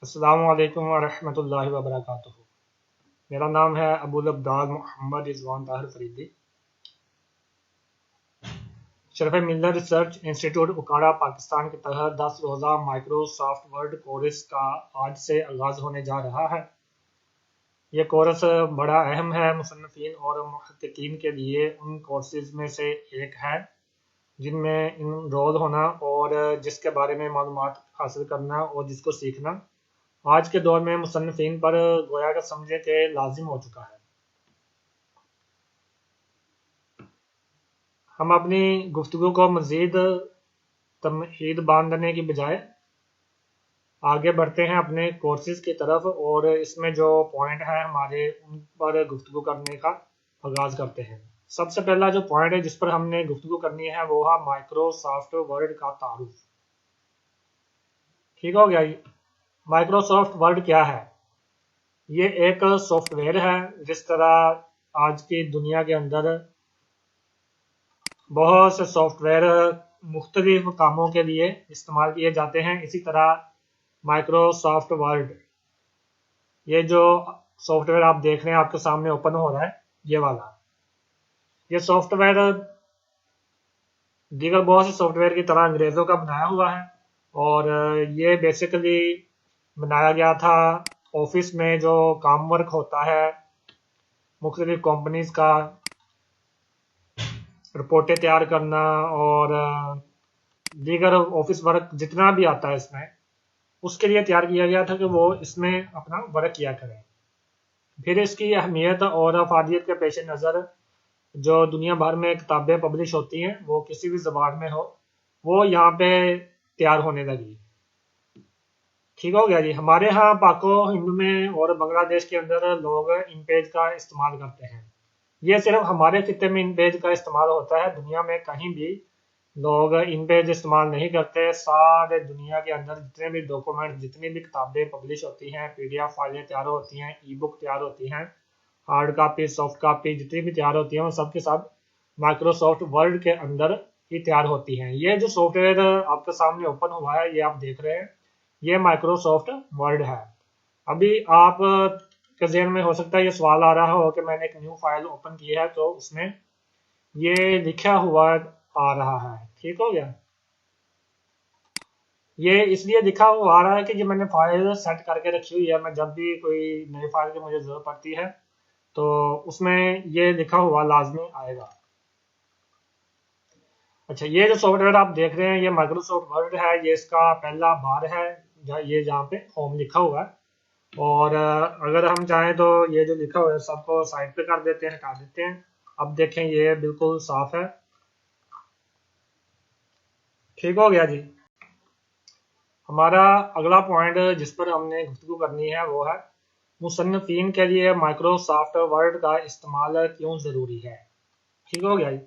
अस्सलामु अलैकुम वरहमतुल्लाहि वबरकातुहू। मेरा नाम है अबुल अब्दाल मोहम्मद रिजवान ताहिर फरीदी। शरफ मिलर रिसर्च इंस्टीट्यूट उकाड़ा पाकिस्तान के तहत 10 रोज़ा माइक्रोसॉफ्ट वर्ड कोर्स का आज से आगाज़ होने जा रहा है। ये कोर्स बड़ा अहम है मुसन्निफ़ीन और मुहक्किकीन के लिए। उन कोर्सेज़ में से एक है जिनमें इनरोल होना और जिसके बारे में मालूमात हासिल करना और जिसको सीखना आज के दौर में मुसन्निफ़ीन पर गोया का समझे के लाजिम हो चुका है। हम अपनी गुफ्तगू को मज़ीद तमहीद बांधने की बजाय आगे बढ़ते हैं अपने कोर्सेज की तरफ और इसमें जो पॉइंट है हमारे उन पर गुफ्तगू करने का आगाज़ करते हैं। सबसे पहला जो पॉइंट है जिस पर हमने गुफ्तगू करनी है वो है माइक्रोसॉफ्ट वर्ड का तारुफ। ठीक हो गया। माइक्रोसॉफ्ट वर्ड क्या है? ये एक सॉफ्टवेयर है। जिस तरह आज की दुनिया के अंदर बहुत से सॉफ्टवेयर मुख्तलिफ कामों के लिए इस्तेमाल किए जाते हैं, इसी तरह माइक्रोसॉफ्ट वर्ड, ये जो सॉफ्टवेयर आप देख रहे हैं आपके सामने ओपन हो रहा है, ये वाला, ये सॉफ्टवेयर दीगर बहुत से सॉफ्टवेयर की तरह अंग्रेज़ों का बनाया हुआ है और ये बेसिकली बनाया गया था ऑफिस में जो काम वर्क होता है मुख्तलिफ कंपनीज का, रिपोर्टें तैयार करना और दीगर ऑफिस वर्क जितना भी आता है इसमें, उसके लिए तैयार किया गया था कि वो इसमें अपना वर्क किया करें। फिर इसकी अहमियत और अफादियत के पेश नज़र जो दुनिया भर में किताबें पब्लिश होती हैं वो किसी भी ज़बान में हो, वो यहाँ पे तैयार होने लगी। ठीक हो गया जी। हमारे यहाँ पाको हिंदू में और बांग्लादेश के अंदर लोग इन पेज का इस्तेमाल करते हैं। ये सिर्फ हमारे खिते में इन पेज का इस्तेमाल होता है, दुनिया में कहीं भी लोग इन पेज इस्तेमाल नहीं करते। सारे दुनिया के अंदर जितने भी डॉक्यूमेंट, जितनी भी किताबें पब्लिश होती हैं, पीडीएफ फाइलें तैयार होती हैं, ई बुक तैयार होती हैं, हार्ड कापी, सॉफ्ट कापी जितनी भी तैयार होती हैं, वो सब के सब माइक्रोसॉफ्ट वर्ड के अंदर ही तैयार होती हैं। ये जो सॉफ्टवेयर आपके सामने ओपन हुआ है, ये आप देख रहे हैं, ये माइक्रोसॉफ्ट वर्ड है। अभी आप के ज़हन में हो सकता है ये सवाल आ रहा हो कि मैंने एक न्यू फाइल ओपन की है तो उसमें ये लिखा हुआ आ रहा है। ठीक हो गया। ये इसलिए लिखा हुआ आ रहा है कि ये मैंने फाइल सेट करके रखी हुई है। मैं जब भी कोई नई फाइल की मुझे जरूरत पड़ती है तो उसमें ये लिखा हुआ लाजमी आएगा। अच्छा, ये जो सॉफ्टवेयर आप देख रहे हैं ये माइक्रोसॉफ्ट वर्ड है। ये इसका पहला बार है, ये जहाँ पे होम लिखा हुआ है। और अगर हम चाहें तो ये जो लिखा हुआ है सबको साइड पे कर देते हैं, हटा देते हैं। अब देखें ये बिल्कुल साफ है। ठीक हो गया जी। हमारा अगला पॉइंट जिस पर हमने गुफ्तगू करनी है वो है मुसन्निफीन के लिए माइक्रोसॉफ्ट वर्ड का इस्तेमाल क्यों ज़रूरी है। ठीक हो गया जी।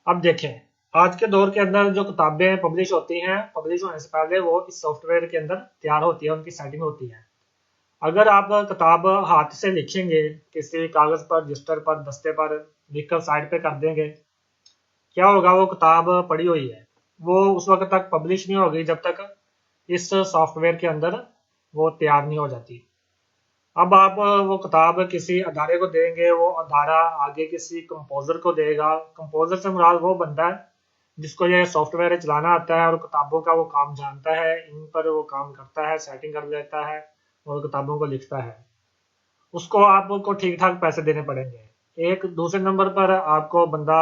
अब देखें, आज के दौर के अंदर जो किताबें पब्लिश होती हैं, पब्लिश होने से पहले वो इस सॉफ्टवेयर के अंदर तैयार होती है, उनकी सेटिंग होती है। अगर आप किताब हाथ से लिखेंगे, किसी कागज़ पर, रजिस्टर पर, दस्ते पर लिखकर साइड पे कर देंगे, क्या होगा, वो किताब पड़ी हुई है, वो उस वक्त तक पब्लिश नहीं होगी जब तक इस सॉफ्टवेयर के अंदर वो तैयार नहीं हो जाती। अब आप वो किताब किसी अदारे को देंगे, वो अदारा आगे किसी कंपोजर को देगा। कंपोजर से मुराद वो बंदा है जिसको ये सॉफ्टवेयर चलाना आता है और किताबों का वो काम जानता है, इन पर वो काम करता है, सेटिंग कर लेता है और किताबों को लिखता है। उसको आपको ठीक ठाक पैसे देने पड़ेंगे। एक दूसरे नंबर पर आपको बंदा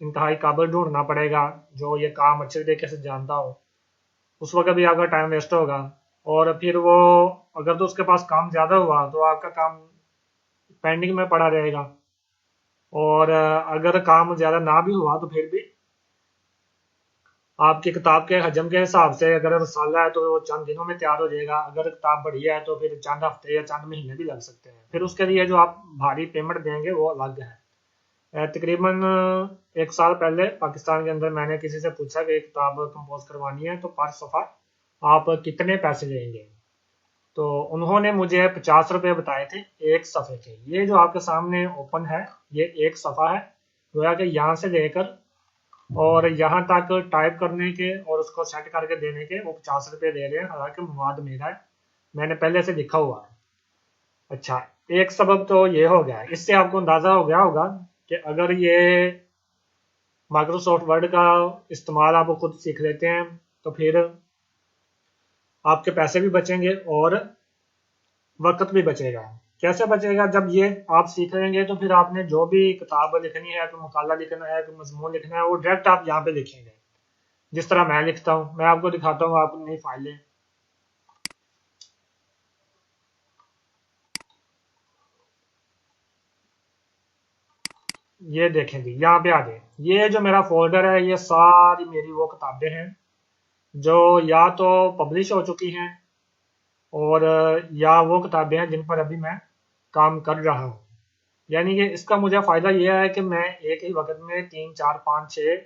इंतहाई काबिल ढूंढना पड़ेगा जो ये काम अच्छे तरीके से जानता हो। उस वक्त भी आपका टाइम वेस्ट होगा और फिर वो, अगर तो उसके पास काम ज्यादा हुआ तो आपका काम पेंडिंग में पड़ा रहेगा और अगर काम ज्यादा ना भी हुआ तो फिर भी आपकी किताब के हजम के हिसाब से, अगर रसाला है तो वो चंद दिनों में तैयार हो जाएगा, अगर किताब बढ़िया है तो फिर चंद हफ्ते या चंद महीने भी लग सकते हैं। फिर उसके लिए जो आप भारी पेमेंट देंगे वो अलग है। तकरीबन 1 साल पहले पाकिस्तान के अंदर मैंने किसी से पूछा कि किताब कंपोज करवानी है तो पर सफ़ा आप कितने पैसे लेंगे, तो उन्होंने मुझे 50 रुपये बताए थे एक सफ़े के। ये जो आपके सामने ओपन है ये एक सफ़ा है, गोया कि यहाँ से लेकर और यहाँ तक टाइप करने के और उसको सेट करके देने के वो 50 रुपये दे रहे हैं, हालांकि मवाद मेरा है, मैंने पहले से लिखा हुआ है। अच्छा, एक सबब तो ये हो गया, इससे आपको अंदाजा हो गया होगा कि अगर ये माइक्रोसॉफ्ट वर्ड का इस्तेमाल आप खुद सीख लेते हैं तो फिर आपके पैसे भी बचेंगे और वक्त भी बचेगा। कैसे बचेगा? जब ये आप सीख लेंगे तो फिर आपने जो भी किताब लिखनी है, कोई मकाला लिखना है, कोई मजमून लिखना है, वो डायरेक्ट आप यहाँ पे लिखेंगे, जिस तरह मैं लिखता हूँ। मैं आपको दिखाता हूँ, आप नई फाइलें, ये देखें जी, यहाँ पे आ गए। ये जो मेरा फोल्डर है, ये सारी मेरी वो किताबें हैं जो या तो पब्लिश हो चुकी हैं और या वो किताबें हैं जिन पर अभी मैं काम कर रहा हूँ। यानी कि इसका मुझे फायदा यह है कि मैं एक ही वक्त में 3 4 5 6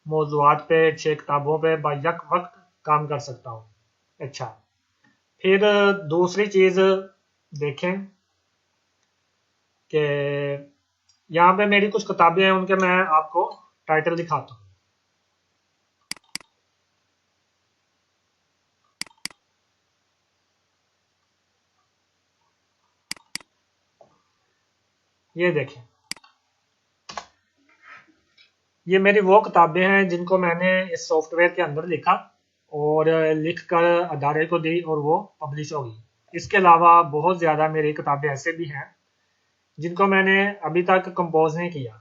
मौजूआत पे, 6 किताबों पे बैक वक्त काम कर सकता हूँ। अच्छा, फिर दूसरी चीज देखें कि यहाँ पे मेरी कुछ किताबें हैं, उनके मैं आपको टाइटल दिखाता हूँ। ये देखें, ये मेरी वो किताबें हैं जिनको मैंने इस सॉफ्टवेयर के अंदर लिखा और लिख कर अदारे को दी और वो पब्लिश होगी। इसके अलावा बहुत ज़्यादा मेरी किताबें ऐसे भी हैं जिनको मैंने अभी तक कंपोज नहीं किया।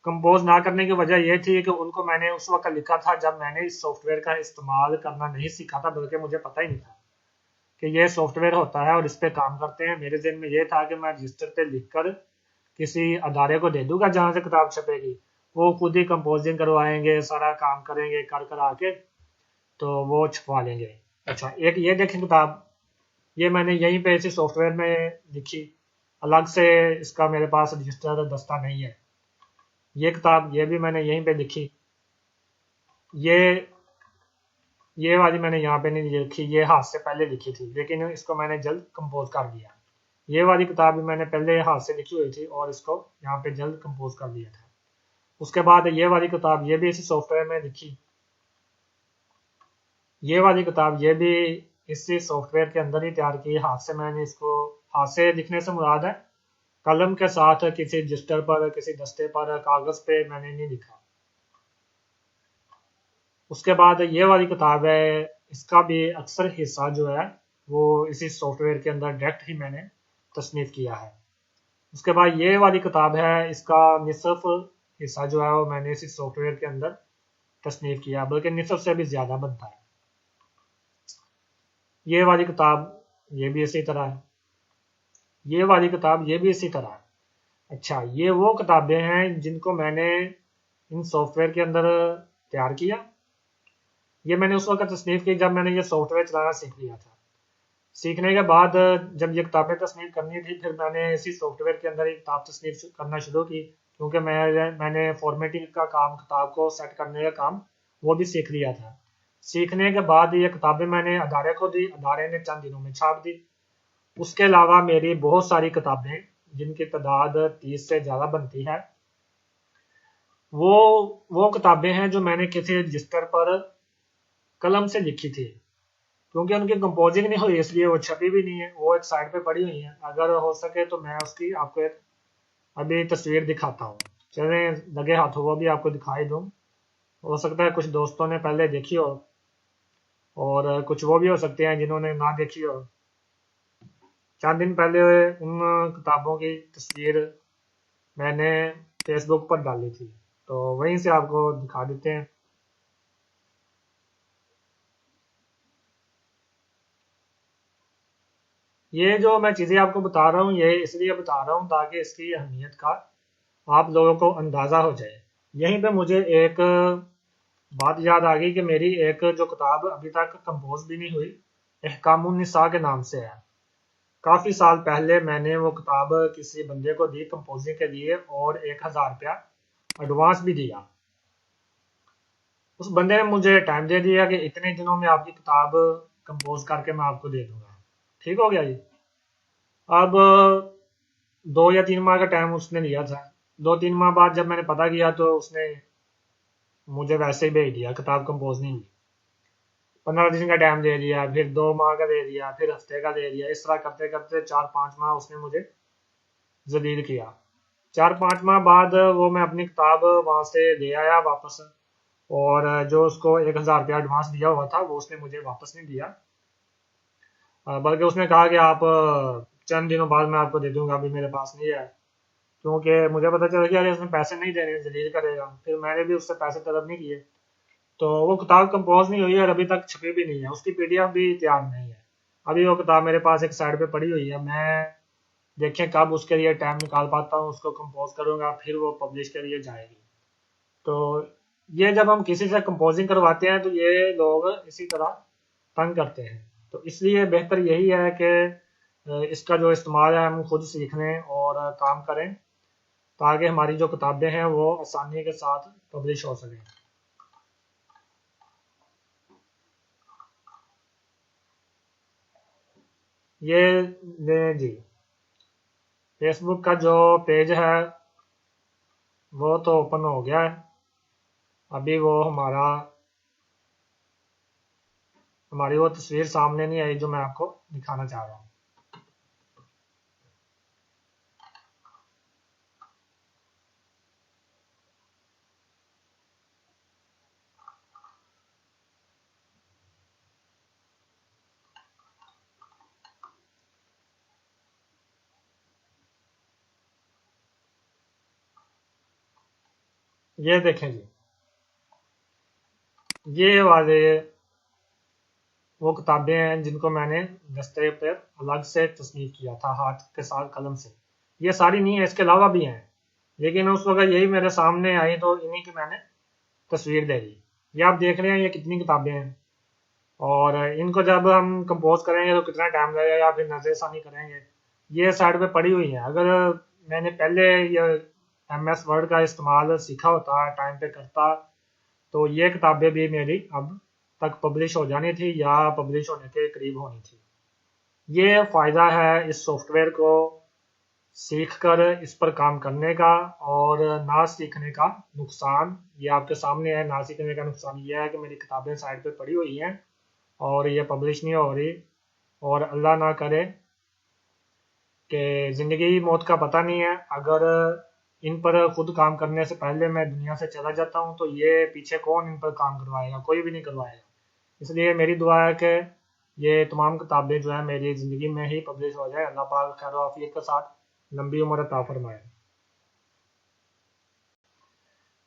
कंपोज ना करने की वजह यह थी कि उनको मैंने उस वक्त लिखा था जब मैंने इस सॉफ्टवेयर का इस्तेमाल करना नहीं सीखा था, बल्कि मुझे पता ही नहीं था कि ये सॉफ्टवेयर होता है और इस पे काम करते हैं। मेरे ज़हन में ये था कि मैं रजिस्टर पे लिख कर किसी अदारे को दे दूंगा जहां से किताब छपेगी, वो खुद ही कंपोजिंग करवाएंगे, सारा काम करेंगे, कर कर आके तो वो छपवा लेंगे। अच्छा, एक ये देखें किताब, ये मैंने यहीं पे इसी सॉफ्टवेयर में लिखी, अलग से इसका मेरे पास रजिस्टर दस्ता नहीं है। ये किताब ये भी मैंने यहीं पे लिखी। ये ये वाली मैंने यहाँ पे नहीं लिखी, ये हाथ से पहले लिखी थी, लेकिन इसको मैंने जल्द कंपोज कर दिया। ये वाली किताब भी मैंने पहले हाथ से लिखी हुई थी और इसको यहाँ पे जल्द कंपोज कर दिया था। उसके बाद ये वाली किताब ये भी इसी सॉफ्टवेयर में लिखी। ये वाली किताब ये भी इसी सॉफ्टवेयर के अंदर ही तैयार की, हाथ से मैंने इसको, हाथ से लिखने से मुराद है कलम के साथ किसी रजिस्टर पर, किसी दस्ते पर, कागज पे मैंने नहीं लिखा। उसके बाद ये वाली किताब है, इसका भी अक्सर हिस्सा जो है वो इसी सॉफ्टवेयर के अंदर डायरेक्ट ही मैंने तसनीफ किया है। उसके बाद ये वाली किताब है, इसका निसफ हिस्सा जो है वो मैंने इसी सॉफ्टवेयर के अंदर तसनीफ किया, बल्कि निसफ से भी ज्यादा बनता है। ये वाली किताब ये भी इसी तरह है, ये वाली किताब ये भी इसी तरह है। अच्छा, ये वो किताबें हैं जिनको मैंने इन सॉफ्टवेयर के अंदर तैयार किया। ये मैंने उस वक्त तसनीफ की जब मैंने ये सॉफ्टवेयर चलाना सीख लिया था। सीखने के बाद जब ये किताबें तसनीफ करनी थी, फिर मैंने इसी सॉफ्टवेयर के अंदर एक किताब तसनीफ करना शुरू की, क्योंकि मैंने फॉर्मेटिंग का काम, किताब को सेट करने का काम वो भी सीख लिया था। सीखने के बाद ये किताबें मैंने अदारे को दी, अदारे ने चंद दिनों में छाप दी। उसके अलावा मेरी बहुत सारी किताबें जिनकी तादाद 30 से ज़्यादा बनती है, वो वो किताबें हैं जो मैंने किसी रजिस्टर पर कलम से लिखी थी। क्योंकि उनकी कंपोजिंग नहीं हुई इसलिए वो छपी भी नहीं है, वो एक साइड पे पड़ी हुई है। अगर हो सके तो मैं उसकी आपको एक अभी तस्वीर दिखाता हूँ। चले लगे हाथों वो भी आपको दिखाई दूँ। हो सकता है कुछ दोस्तों ने पहले देखी हो और कुछ वो भी हो सकते हैं जिन्होंने ना देखी हो। चंद दिन पहले उन किताबों की तस्वीर मैंने फेसबुक पर डाली थी, तो वहीं से आपको दिखा देते हैं। ये जो मैं चीज़ें आपको बता रहा हूँ, ये इसलिए बता रहा हूँ ताकि इसकी अहमियत का आप लोगों को अंदाज़ा हो जाए। यहीं पे मुझे एक बात याद आ गई कि मेरी एक जो किताब अभी तक कंपोज भी नहीं हुई, अहकामुन निसा के नाम से है। काफ़ी साल पहले मैंने वो किताब किसी बंदे को दी कंपोजिंग के लिए और 1000 रुपया एडवांस भी दिया। उस बंदे ने मुझे टाइम दे दिया कि इतने दिनों में आपकी किताब कंपोज करके मैं आपको दे दूंगा। ठीक हो गया जी। अब 2 या 3 माह का टाइम उसने लिया था। 2 3 माह बाद जब मैंने पता किया तो उसने मुझे वैसे ही भेज दिया, किताब कंपोज नहीं हुई। 15 दिन का टाइम दे दिया, फिर 2 माह का दे दिया, फिर हफ्ते का दे दिया। इस तरह करते करते 4-5 माह उसने मुझे जलील किया। 4-5 माह बाद वो मैं अपनी किताब वहां से ले आया वापस, और जो उसको 1,000 रुपया एडवांस दिया हुआ था वो उसने मुझे वापस नहीं दिया। बल्कि उसने कहा कि आप चंद दिनों बाद मैं आपको दे दूंगा, अभी मेरे पास नहीं है। क्योंकि मुझे पता चला कि यार इसने पैसे नहीं देने, जलील करेगा। फिर मैंने भी उससे पैसे तलब नहीं किए। तो वो किताब कंपोज नहीं हुई और अभी तक छपी भी नहीं है, उसकी पीडीएफ भी तैयार नहीं है। अभी वो किताब मेरे पास एक साइड पे पड़ी हुई है। मैं देखें कब उसके लिए टाइम निकाल पाता हूँ, उसको कंपोज करूंगा, फिर वो पब्लिश के लिए जाएगी। तो ये जब हम किसी से कंपोजिंग करवाते हैं तो ये लोग इसी तरह तंग करते हैं। तो इसलिए बेहतर यही है कि इसका जो इस्तेमाल है हम खुद सीख लें और काम करें, ताकि हमारी जो किताबें हैं वो आसानी के साथ पब्लिश हो सकें। ये जी, फेसबुक का जो पेज है वो तो ओपन हो गया है। अभी वो हमारी वो तस्वीर सामने नहीं आई जो मैं आपको दिखाना चाह रहा हूँ। ये देखें जी, ये वाले वो किताबें हैं जिनको मैंने दस्ते पर अलग से तस्नीफ किया था हाथ के साथ कलम से। ये सारी नहीं है, इसके अलावा भी हैं, लेकिन उस वक्त यही मेरे सामने आई तो इन्हीं की मैंने तस्वीर दे दी। ये आप देख रहे हैं ये कितनी किताबें हैं, और इनको जब हम कंपोज करेंगे तो कितना टाइम लगेगा या फिर नजरसानी करेंगे। ये साइड पे पड़ी हुई है। अगर मैंने पहले ये MS वर्ड का इस्तेमाल सीखा होता, टाइम पे करता, तो ये किताबें भी मेरी अब तक पब्लिश हो जानी थी या पब्लिश होने के करीब होनी थी। ये फायदा है इस सॉफ्टवेयर को सीख कर इस पर काम करने का, और ना सीखने का नुकसान ये आपके सामने है। ना सीखने का नुकसान ये है कि मेरी किताबें साइड पे पड़ी हुई हैं और ये पब्लिश नहीं हो रही, और अल्लाह ना करे कि जिंदगी मौत का पता नहीं है, अगर इन पर खुद काम करने से पहले मैं दुनिया से चला जाता हूँ तो ये पीछे कौन इन पर काम करवाएगा, कोई भी नहीं करवाएगा। इसलिए मेरी दुआ है कि ये तमाम किताबें जो है मेरी ज़िंदगी में ही पब्लिश हो जाए। अल्लाह पाक खैर आफियत के साथ लंबी उम्र अता फरमाए।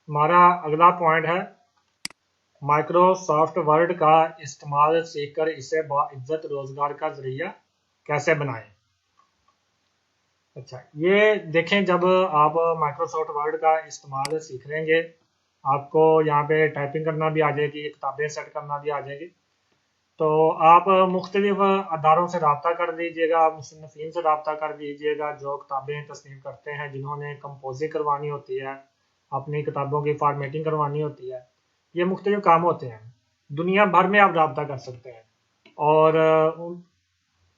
हमारा अगला पॉइंट है माइक्रोसॉफ्ट वर्ड का इस्तेमाल सीखकर इसे बाइज्जत रोजगार का जरिया कैसे बनाएं। अच्छा, ये देखें, जब आप माइक्रोसॉफ्ट वर्ड का इस्तेमाल सीख लेंगे, आपको यहाँ पे टाइपिंग करना भी आ जाएगी, किताबें सेट करना भी आ जाएगी। तो आप मुख्तलिफ अदारों से रब्ता कर लीजिएगा, मुसन्निफीन से रब्ता कर लीजिएगा जो किताबें तस्नीम करते हैं, जिन्होंने कंपोजिंग करवानी होती है, अपनी किताबों की फॉर्मेटिंग करवानी होती है। ये मुख्तलिफ काम होते हैं, दुनिया भर में आप रब्ता कर सकते हैं। और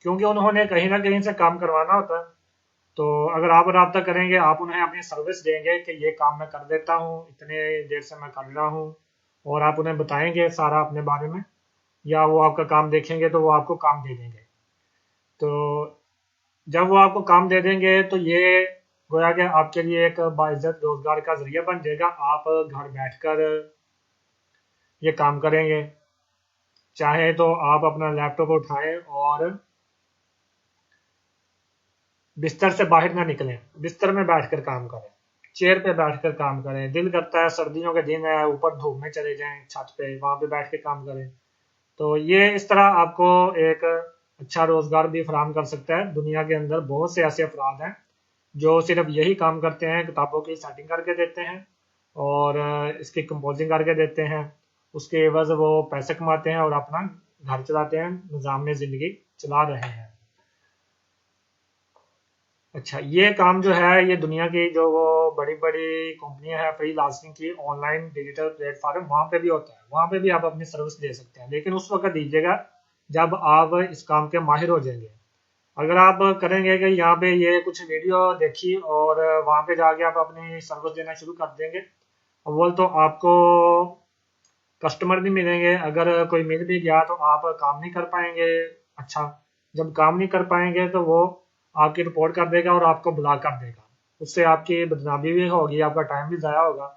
क्योंकि उन्होंने कहीं ना कहीं से काम करवाना होता है, तो अगर आप रब्ता करेंगे, आप उन्हें अपनी सर्विस देंगे कि ये काम मैं कर देता हूँ, इतने देर से मैं कर रहा हूँ, और आप उन्हें बताएंगे सारा अपने बारे में, या वो आपका काम देखेंगे तो वो आपको काम दे देंगे। तो जब वो आपको काम दे देंगे तो ये गोया कि आपके लिए एक बाइज्जत रोजगार का जरिया बन जाएगा। आप घर बैठकर ये काम करेंगे। चाहे तो आप अपना लैपटॉप उठाएं और बिस्तर से बाहर ना निकलें, बिस्तर में बैठकर काम करें, चेयर पे बैठकर काम करें। दिल करता है सर्दियों के दिन है, ऊपर धूप में चले जाएं छत पे, वहां पे बैठ के काम करें। तो ये इस तरह आपको एक अच्छा रोजगार भी फराहम कर सकता है। दुनिया के अंदर बहुत से ऐसे अफराद हैं जो सिर्फ यही काम करते हैं, किताबों की सेटिंग करके देते हैं और इसकी कंपोजिंग करके देते हैं। उसके एवज वो पैसे कमाते हैं और अपना घर चलाते हैं, निज़ाम में जिंदगी चला रहे हैं। अच्छा, ये काम जो है ये दुनिया की जो वो बड़ी बड़ी कंपनियां हैं फ्री लांसिंग की, ऑनलाइन डिजिटल प्लेटफॉर्म, वहां पे भी होता है, वहां पे भी आप अपनी सर्विस दे सकते हैं, लेकिन उस वक्त दीजिएगा जब आप इस काम के माहिर हो जाएंगे। अगर आप करेंगे कि यहाँ पे ये कुछ वीडियो देखी और वहां पे जाके आप अपनी सर्विस देना शुरू कर देंगे, अव्वल तो आपको कस्टमर नहीं मिलेंगे, अगर कोई मिल भी गया तो आप काम नहीं कर पाएंगे। अच्छा, जब काम नहीं कर पाएंगे तो वो आपकी रिपोर्ट कर देगा और आपको ब्लॉक कर देगा। उससे आपकी बदनामी भी होगी, आपका टाइम भी ज़ाया होगा।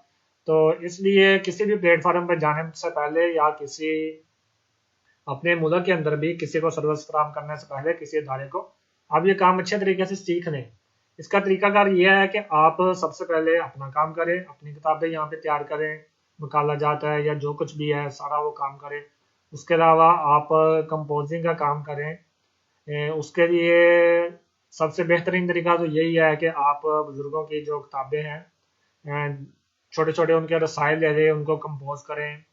तो इसलिए किसी भी प्लेटफॉर्म पर जाने से पहले या किसी अपने मुल्क के अंदर भी किसी को सर्विस फराहम करने से पहले किसी इदारे को आप ये काम अच्छे तरीके से सीख लें। इसका तरीकाकार यह है कि आप सबसे पहले अपना काम करें, अपनी किताबें यहाँ पे तैयार करें, मकाला जाता है या जो कुछ भी है सारा वो काम करें। उसके अलावा आप कंपोजिंग का काम करें। उसके लिए सबसे बेहतरीन तरीका तो यही है कि आप बुजुर्गों की जो किताबें हैं, छोटे छोटे उनके रसायल ले लें, उनको कंपोज करें,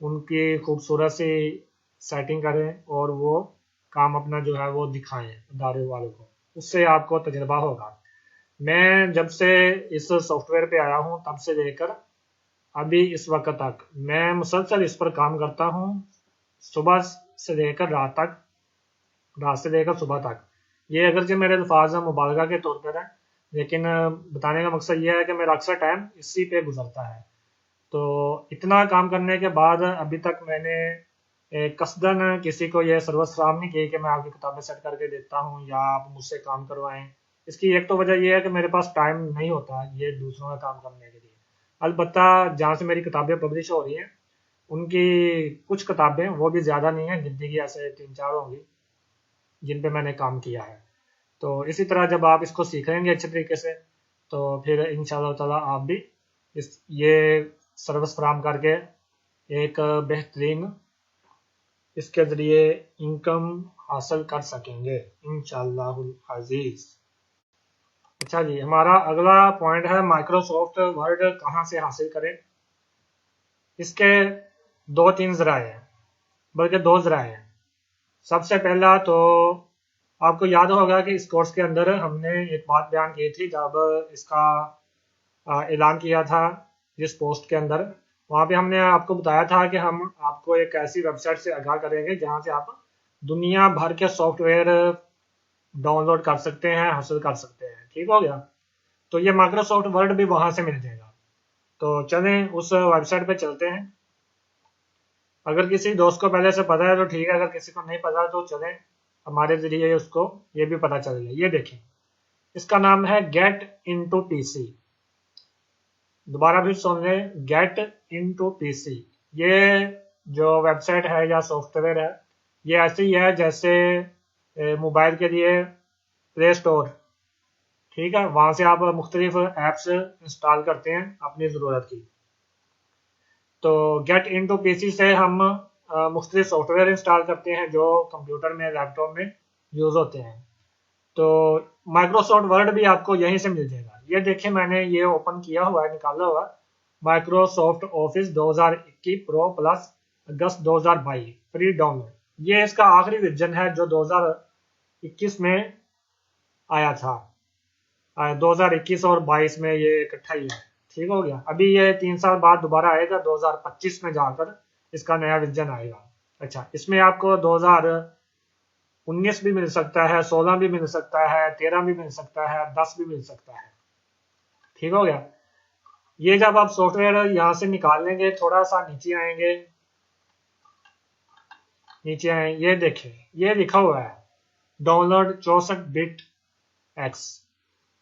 उनकी खूबसूरत सी सेटिंग करें और वो काम अपना जो है वो दिखाएं इदारे वालों को। उससे आपको तजुर्बा होगा। मैं जब से इस सॉफ्टवेयर पे आया हूँ तब से लेकर अभी इस वक्त तक मैं मुसलसल इस पर काम करता हूँ, सुबह से लेकर रात तक, रात से लेकर सुबह तक। ये अगरचे मेरे अल्फाज मुबालगा के तौर पर है, लेकिन बताने का मकसद ये है कि मेरा अक्सर टाइम इसी पे गुजरता है। तो इतना काम करने के बाद अभी तक मैंने कसदन किसी को यह सर्विस फराहम नहीं की कि मैं आपकी किताबें सेट करके देता हूँ या आप मुझसे काम करवाएं। इसकी एक तो वजह यह है कि मेरे पास टाइम नहीं होता ये दूसरों का काम करने के लिए। अलबत्ता जहाँ से मेरी किताबें पब्लिश हो रही हैं उनकी कुछ किताबें, वो भी ज़्यादा नहीं है, गिनती की ऐसे 3-4 होंगी जिन पे मैंने काम किया है। तो इसी तरह जब आप इसको सीखेंगे अच्छे तरीके से तो फिर इंशाल्लाह ताला आप भी इस ये सर्विस फराहम करके एक बेहतरीन इसके ज़रिए इनकम हासिल कर सकेंगे इंशाअल्लाहुल अज़ीज़। अच्छा जी, हमारा अगला पॉइंट है माइक्रोसॉफ्ट वर्ड कहाँ से हासिल करें। इसके 2-3 ज़राए हैं, बल्कि 2 ज़राए हैं। सबसे पहला तो आपको याद होगा कि इस कोर्स के अंदर हमने एक बात बयान की थी जब इसका ऐलान किया था जिस पोस्ट के अंदर, वहाँ पे हमने आपको बताया था कि हम आपको एक ऐसी वेबसाइट से आगाह करेंगे जहाँ से आप दुनिया भर के सॉफ्टवेयर डाउनलोड कर सकते हैं, हासिल कर सकते हैं। ठीक हो गया। तो ये माइक्रोसॉफ्ट वर्ड भी वहाँ से मिल जाएगा। तो चलें उस वेबसाइट पे चलते हैं। अगर किसी दोस्त को पहले से पता है तो ठीक है, अगर किसी को नहीं पता तो चलें हमारे जरिए उसको ये भी पता चल जाए। ये देखें, इसका नाम है गेट इनटू पीसी। दोबारा भी सुन लें, गेट इनटू पीसी। ये जो वेबसाइट है या सॉफ्टवेयर है ये ऐसी है जैसे मोबाइल के लिए प्ले स्टोर। ठीक है, वहां से आप मुख्तलिफ ऐप्स इंस्टॉल करते हैं अपनी ज़रूरत की। तो गेट इनटू पीसी से हम मुख्तलिफ सॉफ्टवेयर इंस्टॉल करते हैं जो कंप्यूटर में, लैपटॉप में यूज़ होते हैं। तो माइक्रोसॉफ्ट वर्ड भी आपको यहीं से मिल जाएगा। ये देखिए, मैंने ये ओपन किया हुआ है, निकाला हुआ माइक्रोसॉफ्ट ऑफिस 2021 प्रो प्लस अगस्त 2022 फ्री डाउनलोड। ये इसका आखिरी वर्जन है जो 2021 में आया था। 2021 और 22 में ये इकट्ठा ही है। ठीक हो गया। अभी ये 3 साल बाद दोबारा आएगा, 2025 में जाकर इसका नया वर्जन आएगा। अच्छा, इसमें आपको 2019 भी मिल सकता है, 16 भी मिल सकता है, 13 भी मिल सकता है, 10 भी मिल सकता है। ठीक हो गया। ये जब आप सॉफ्टवेयर यहाँ से निकाल लेंगे, थोड़ा सा नीचे आएंगे, नीचे आए, ये देखें, ये लिखा हुआ है डाउनलोड 64 बिट एक्स।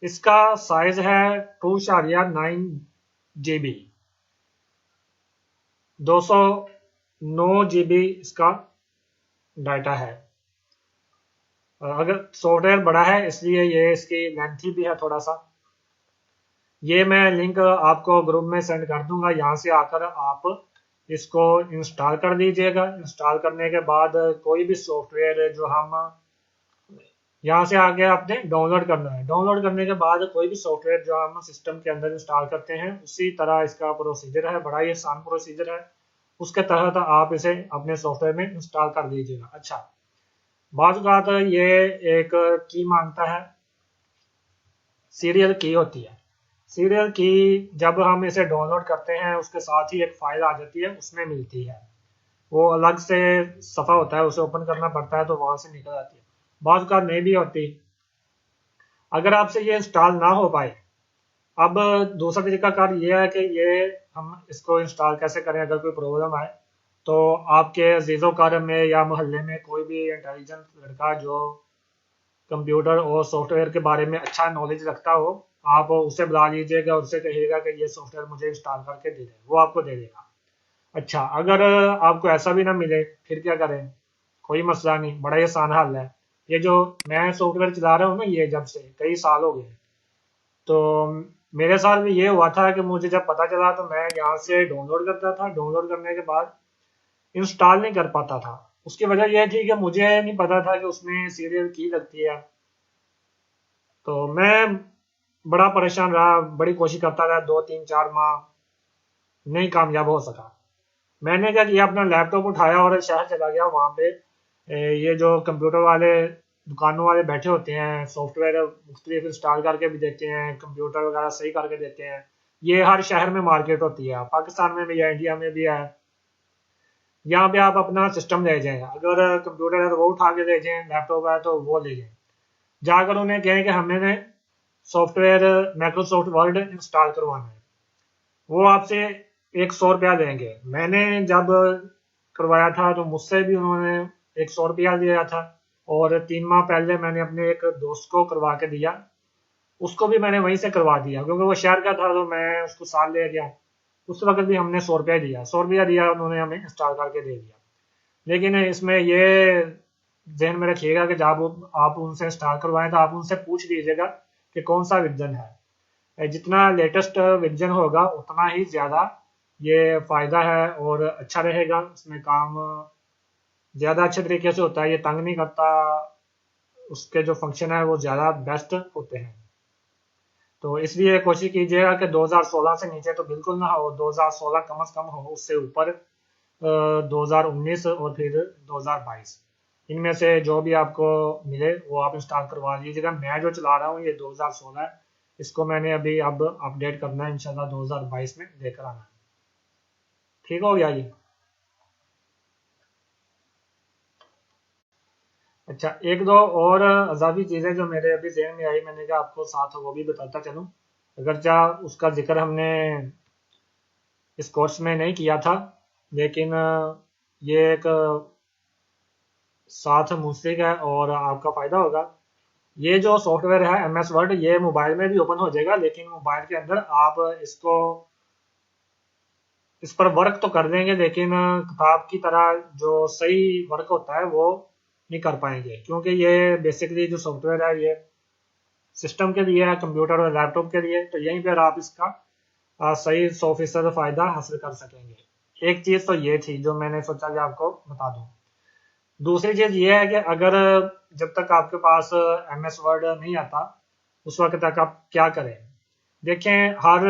इसका साइज है 2.9 GB, 209 GB इसका डाटा है। अगर सॉफ्टवेयर बड़ा है इसलिए ये इसकी लेंथी भी है थोड़ा सा। ये मैं लिंक आपको ग्रुप में सेंड कर दूंगा, यहाँ से आकर आप इसको इंस्टॉल कर दीजिएगा। इंस्टॉल करने के बाद कोई भी सॉफ्टवेयर जो हम यहाँ से आगे आपने डाउनलोड करना है, डाउनलोड करने के बाद कोई भी सॉफ्टवेयर जो हम सिस्टम के अंदर इंस्टॉल करते हैं उसी तरह इसका प्रोसीजर है, बड़ा ही आसान प्रोसीजर है। उसके तहत आप इसे अपने सॉफ्टवेयर में इंस्टॉल कर दीजिएगा। अच्छा, बात बात ये एक की मांगता है, सीरियल की होती है। सीरियल की जब हम इसे डाउनलोड करते हैं उसके साथ ही एक फाइल आ जाती है, उसमें मिलती है। वो अलग से सफ़ा होता है, उसे ओपन करना पड़ता है तो वहां से निकल आती है। बात का नहीं भी होती। अगर आपसे ये इंस्टॉल ना हो पाए, अब दूसरा तरीका कार ये है कि ये हम इसको इंस्टॉल कैसे करें अगर कोई प्रॉब्लम आए। तो आपके अजीज़ों में या मोहल्ले में कोई भी इंटेलिजेंट लड़का जो कंप्यूटर और सॉफ्टवेयर के बारे में अच्छा नॉलेज रखता हो, आप उसे बुला लीजिएगा, उससे कहिएगा कि ये सॉफ्टवेयर मुझे इंस्टॉल करके दे दे, वो आपको दे देगा। अच्छा, अगर आपको ऐसा भी ना मिले फिर क्या करें? कोई मसला नहीं, बड़ा ही आसान हल है। ये जो मैं सॉफ्टवेयर चला रहा हूँ ना, ये जब से कई साल हो गए, तो मेरे साथ भी ये हुआ था कि मुझे जब पता चला तो मैं यहाँ से डाउनलोड करता था, डाउनलोड करने के बाद इंस्टॉल नहीं कर पाता था। उसकी वजह यह थी कि मुझे नहीं पता था कि उसमें सीरियल की लगती है। तो मैं बड़ा परेशान रहा, बड़ी कोशिश करता रहा, 2 3 4 माह नहीं कामयाब हो सका। मैंने क्या किया, अपना लैपटॉप उठाया और शहर चला गया। वहां पे ये जो कंप्यूटर वाले दुकानों वाले बैठे होते हैं, सॉफ्टवेयर मुख्तलिफ इंस्टॉल करके भी देते हैं, कंप्यूटर वगैरह सही करके देते हैं। ये हर शहर में मार्केट होती है, पाकिस्तान में भी है, इंडिया में भी है। यहाँ पे आप अपना सिस्टम ले जाएं, अगर कंप्यूटर है तो वो उठा के ले जाएं, लैपटॉप है तो वो ले जाएं। जाकर उन्हें कहें कि हमें सॉफ्टवेयर माइक्रोसॉफ्ट वर्ड इंस्टॉल करवाना है। वो आपसे 100 रुपया लेंगे। मैंने जब करवाया था तो मुझसे भी उन्होंने 100 रुपया लिया था। और 3 माह पहले मैंने अपने एक दोस्त को करवा के दिया, उसको भी मैंने वहीं से करवा दिया, क्योंकि वो शहर का था तो मैं उसको साथ ले गया। उस वक्त भी हमने 100 रुपया दिया, 100 रुपया दिया, उन्होंने हमें इंस्टॉल करके दे दिया। लेकिन इसमें ये ध्यान में रखिएगा कि जब आप उनसे इंस्टॉल करवाएं तो आप उनसे पूछ लीजिएगा कि कौन सा वर्जन है। जितना लेटेस्ट वर्जन होगा उतना ही ज़्यादा ये फ़ायदा है और अच्छा रहेगा। इसमें काम ज़्यादा अच्छे तरीके से होता है, ये तंग नहीं करता, उसके जो फंक्शन है वो ज़्यादा बेस्ट होते हैं। तो इसलिए कोशिश कीजिएगा कि 2016 से नीचे तो बिल्कुल ना हो, 2016 कम से कम हो, उससे ऊपर 2019 और फिर 2022, इनमें से जो भी आपको मिले वो आप इंस्टॉल करवा लीजिएगा। मैं जो चला रहा हूँ ये 2016 है, इसको मैंने अभी अब अपडेट करना है, इंशाल्लाह 2022 में लेकर आना है। ठीक हो गया ये? अच्छा, एक दो और अजाफी चीज़ें जो मेरे अभी जहन में आई, मैंने कहा आपको साथ वो भी बताता चलूँ। अगर चाह उसका जिक्र हमने इस कोर्स में नहीं किया था, लेकिन ये एक साथ मुंसलिक है और आपका फ़ायदा होगा। ये जो सॉफ्टवेयर है एम एस वर्ड, ये मोबाइल में भी ओपन हो जाएगा, लेकिन मोबाइल के अंदर आप इसको इस पर वर्क तो कर देंगे, लेकिन किताब की तरह जो सही वर्क होता है वो नहीं कर पाएंगे, क्योंकि ये बेसिकली जो सॉफ्टवेयर है ये सिस्टम के लिए है, कंप्यूटर और लैपटॉप के लिए। तो यहीं पर आप इसका सही 100% फायदा हासिल कर सकेंगे। एक चीज तो ये थी जो मैंने सोचा कि आपको बता दूं। दूसरी चीज ये है कि अगर जब तक आपके पास एम एस वर्ड नहीं आता उस वक्त तक आप क्या करें। देखें, हर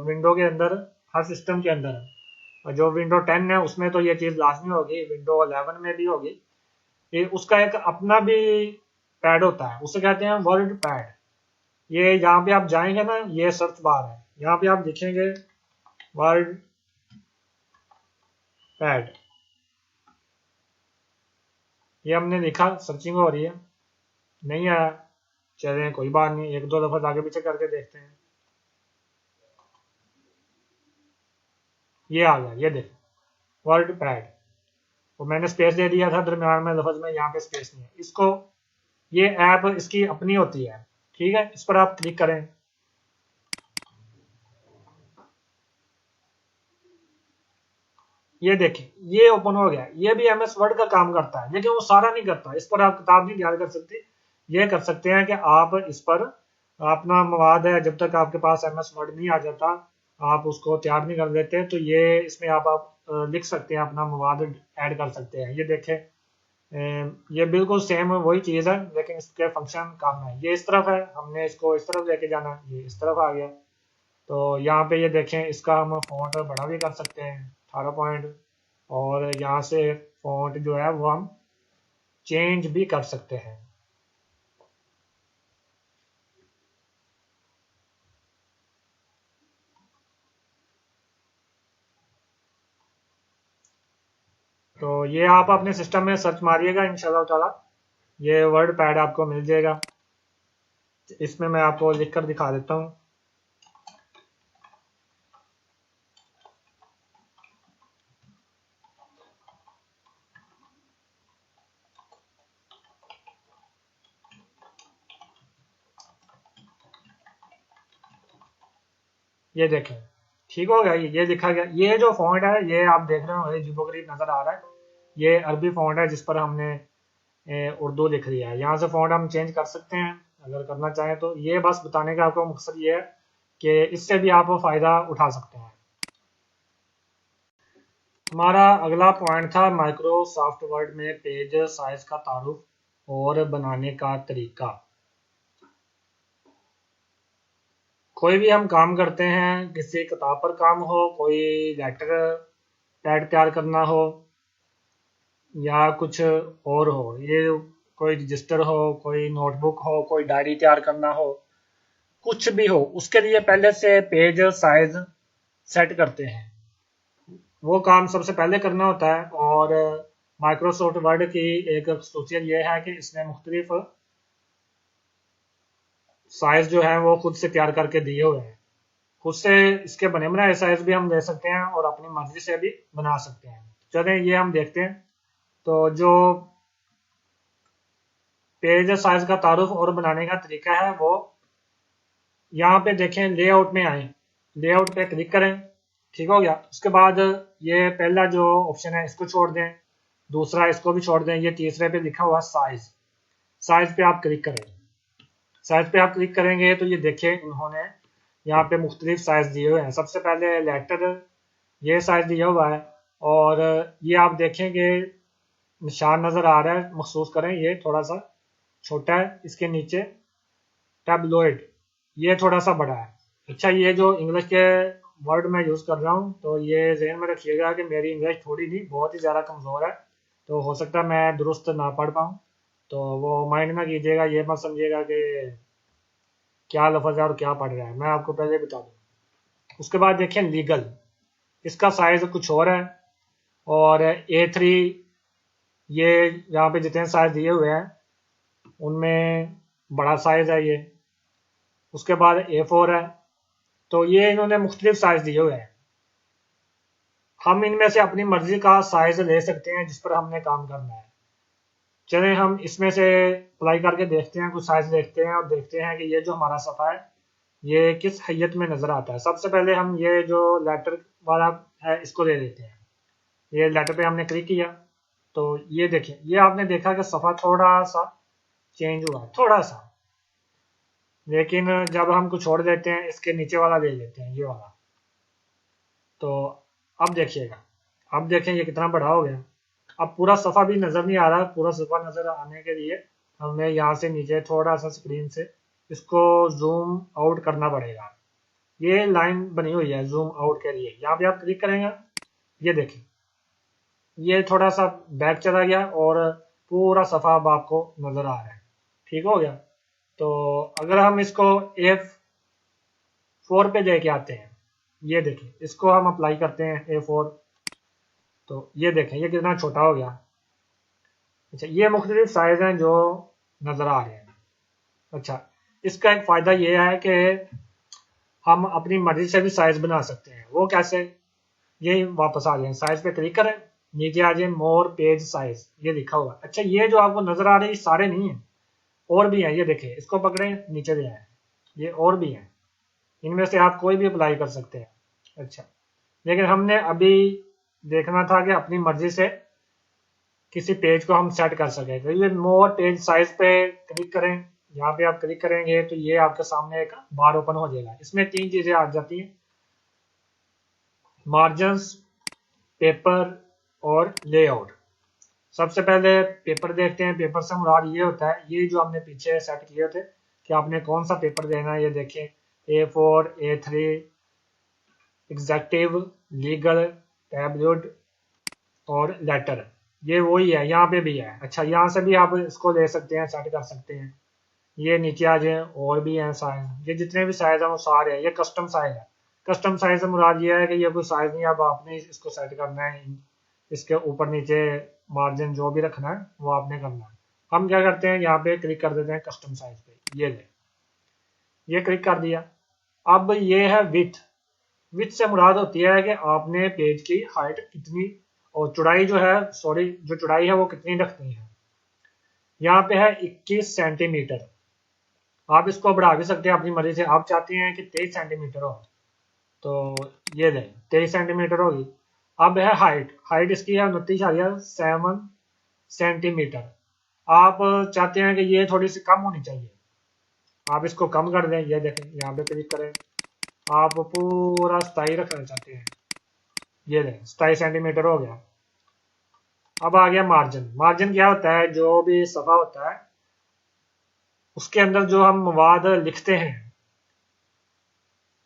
विंडो के अंदर, हर सिस्टम के अंदर जो विंडो 10 है उसमें तो ये चीज लाजमी होगी, विंडो 11 में भी होगी। ये उसका एक अपना भी पैड होता है, उसे कहते हैं वर्ड पैड। ये यहाँ पे आप जाएंगे ना, ये सर्च बार है, यहाँ पे आप लिखेंगे वर्ड पैड। ये हमने लिखा, सर्चिंग हो रही है, नहीं आया, चलें कोई बात नहीं, एक दो दफा आगे पीछे करके देखते हैं। ये आ गया, ये देख, वर्ड पैड। तो मैंने स्पेस दे दिया था दरम्यान में लफ्ज में, यहाँ पे स्पेस नहीं है। इसको, ये ऐप इसकी अपनी होती है, ठीक है। इस पर आप क्लिक करें, ये देखें, ये ओपन हो गया। ये भी एमएस वर्ड का काम करता है, लेकिन वो सारा नहीं करता। इस पर आप किताब नहीं तैयार कर सकते। ये कर सकते हैं कि आप इस पर अपना मवाद है, जब तक आपके पास एमएस वर्ड नहीं आ जाता आप उसको तैयार नहीं कर देते, तो ये इसमें आप लिख सकते हैं, अपना मवाद ऐड कर सकते हैं। ये देखें, ये बिल्कुल सेम वही चीज़ है, लेकिन इसके फंक्शन काम है। ये इस तरफ है, हमने इसको इस तरफ लेके जाना है, ये इस तरफ आ गया। तो यहाँ पे ये देखें, इसका हम फॉन्ट बड़ा भी कर सकते हैं, 18 पॉइंट। और यहाँ से फॉन्ट जो है वो हम चेंज भी कर सकते हैं। तो ये आप अपने सिस्टम में सर्च मारिएगा, इंशाल्लाह ताला ये वर्ड पैड आपको मिल जाएगा। इसमें मैं आपको लिख कर दिखा देता हूँ। ये देखें, ठीक हो गया, ये लिखा गया। ये जो फॉन्ट है ये आप देख रहे हो, ये अजीबोगरीब नजर आ रहा है, ये अरबी फॉन्ट है जिस पर हमने उर्दू लिख दिया है। यहाँ से फॉन्ट हम चेंज कर सकते हैं अगर करना चाहें तो। ये बस बताने का आपको मकसद ये है कि इससे भी आप फायदा उठा सकते हैं। हमारा अगला पॉइंट था माइक्रोसॉफ्ट वर्ड में पेज साइज का तारुफ और बनाने का तरीका। कोई भी हम काम करते हैं, किसी किताब पर काम हो, कोई लेटर पैड तैयार करना हो या कुछ और हो, ये कोई रजिस्टर हो, कोई नोटबुक हो, कोई डायरी तैयार करना हो, कुछ भी हो, उसके लिए पहले से पेज साइज सेट करते हैं। वो काम सबसे पहले करना होता है। और माइक्रोसॉफ्ट वर्ड की एक खसूसियत यह है कि इसने मुख्तलिफ साइज जो है वो खुद से तैयार करके दिए हुए हैं। खुद से इसके बने बनाए साइज भी हम ले सकते हैं और अपनी मर्जी से भी बना सकते हैं। चलें ये हम देखते हैं। तो जो पेज साइज का तारुफ और बनाने का तरीका है वो यहाँ पे देखें, लेआउट में आए, लेआउट पे क्लिक करें, ठीक हो गया। उसके बाद ये पहला जो ऑप्शन है इसको छोड़ दें, दूसरा इसको भी छोड़ दें, ये तीसरे पे लिखा हुआ साइज, साइज पे आप क्लिक करें। साइज पे आप क्लिक करेंगे तो ये देखें इन्होंने यहाँ पे मुख्तलिफ साइज दिए हुए हैं। सबसे पहले लेटर ये साइज दिया हुआ है और ये आप देखेंगे निशान नजर आ रहा है, महसूस करें ये थोड़ा सा छोटा है, इसके नीचे टैबलॉइड ये थोड़ा सा बड़ा है। अच्छा, ये जो इंग्लिश के वर्ड मैं यूज़ कर रहा हूँ तो ये जहन में रखिएगा कि मेरी इंग्लिश थोड़ी नहीं बहुत ही ज़्यादा कमज़ोर है, तो हो सकता है मैं दुरुस्त ना पढ़ पाऊँ, तो वो माइंड ना कीजिएगा, ये मत समझिएगा कि क्या लफ्ज़ है और क्या पढ़ रहा है, मैं आपको पहले बता दूँ। उसके बाद देखें लीगल, इसका साइज़ कुछ और है और A3 ये यहाँ पे जितने साइज दिए हुए हैं उनमें बड़ा साइज है ये। उसके बाद A4 है, तो ये इन्होंने मुख्तलिफ साइज दिए हुए हैं। हम इनमें से अपनी मर्जी का साइज ले सकते हैं जिस पर हमने काम करना है। चलें हम इसमें से अप्लाई करके देखते हैं, कुछ साइज देखते हैं और देखते हैं कि ये जो हमारा सफ़ा है ये किस हैयत में नज़र आता है। सबसे पहले हम ये जो लेटर वाला है इसको ले लेते हैं। ये लेटर पे हमने क्लिक किया तो ये देखें, ये आपने देखा कि सफ़ा थोड़ा सा चेंज हुआ, थोड़ा सा, लेकिन जब हम कुछ छोड़ देते हैं इसके नीचे वाला ले लेते हैं ये वाला, तो अब देखिएगा, अब देखें ये कितना बड़ा हो गया। अब पूरा सफ़ा भी नज़र नहीं आ रहा, पूरा सफ़ा नज़र आने के लिए हमें यहाँ से नीचे थोड़ा सा स्क्रीन से इसको जूम आउट करना पड़ेगा। ये लाइन बनी हुई है जूम आउट के लिए, यहाँ पे आप क्लिक करेंगे, ये देखें ये थोड़ा सा बैक चला गया और पूरा सफ़ा अब आपको नज़र आ रहा है, ठीक हो गया। तो अगर हम इसको A4 पे लेके आते हैं, ये देखें इसको हम अप्लाई करते हैं A4, तो ये देखें ये कितना छोटा हो गया। अच्छा, ये मुख्तलिफ साइज हैं जो नज़र आ रहे हैं। अच्छा, इसका एक फ़ायदा ये है कि हम अपनी मर्जी से भी साइज बना सकते हैं। वो कैसे, ये वापस आ जाए, साइज पे क्लिक करें, नीचे आ जाए मोर पेज साइज, ये लिखा हुआ। अच्छा, ये जो आपको नज़र आ रहे हैं सारे नहीं हैं, और भी हैं, ये देखें, इसको पकड़ें नीचे ले आए, ये और भी हैं, इनमें से आप कोई भी अप्लाई कर सकते हैं। अच्छा, लेकिन हमने अभी देखना था कि अपनी मर्जी से किसी पेज को हम सेट कर सकें, तो ये मोर पेज साइज पे क्लिक करें। यहाँ पे आप क्लिक करेंगे तो ये आपके सामने एक बार ओपन हो जाएगा। इसमें तीन चीजें आ जाती हैं, मार्जिन्स, पेपर और लेआउट। सबसे पहले पेपर देखते हैं। पेपर से मुराद ये होता है, ये जो हमने पीछे सेट किए थे कि आपने कौन सा पेपर देना है, ये देखें A4, A3, executive, legal, tabloid और लेटर, ये वही है, यहाँ पे भी है। अच्छा, यहाँ से भी आप इसको ले सकते हैं, सेट कर सकते हैं। ये नीचे आ जाए, और भी हैं साइज, ये जितने भी साइज हैं वो सारे हैं। ये कस्टम साइज है, कस्टम साइज से मुराद ये है कि ये कोई साइज नहीं, अब आपने इसको सेट करना है, इसके ऊपर नीचे मार्जिन जो भी रखना है वो आपने करना है। हम क्या करते हैं, यहाँ पे क्लिक कर देते हैं कस्टम साइज पे, ये ले, ये क्लिक कर दिया। अब ये है विथ, विथ से मुराद होती है कि आपने पेज की हाइट कितनी और चौड़ाई जो है, सॉरी जो चौड़ाई है वो कितनी रखनी है। यहाँ पे है 21 सेंटीमीटर, आप इसको बढ़ा भी सकते हैं अपनी मर्जी से, आप चाहते हैं कि 23 सेंटीमीटर हो तो ये दें 23 सेंटीमीटर होगी। अब है हाइट, हाइट इसकी है 29.7 सेंटीमीटर। आप चाहते हैं कि ये थोड़ी सी कम होनी चाहिए, आप इसको कम कर दें। ये देखें, यहाँ पे क्लिक करें, आप पूरा 27 रखना चाहते हैं, ये दें 27 सेंटीमीटर हो गया। अब आ गया मार्जिन। मार्जिन क्या होता है, जो भी सफ़ा होता है उसके अंदर जो हम मवाद लिखते हैं,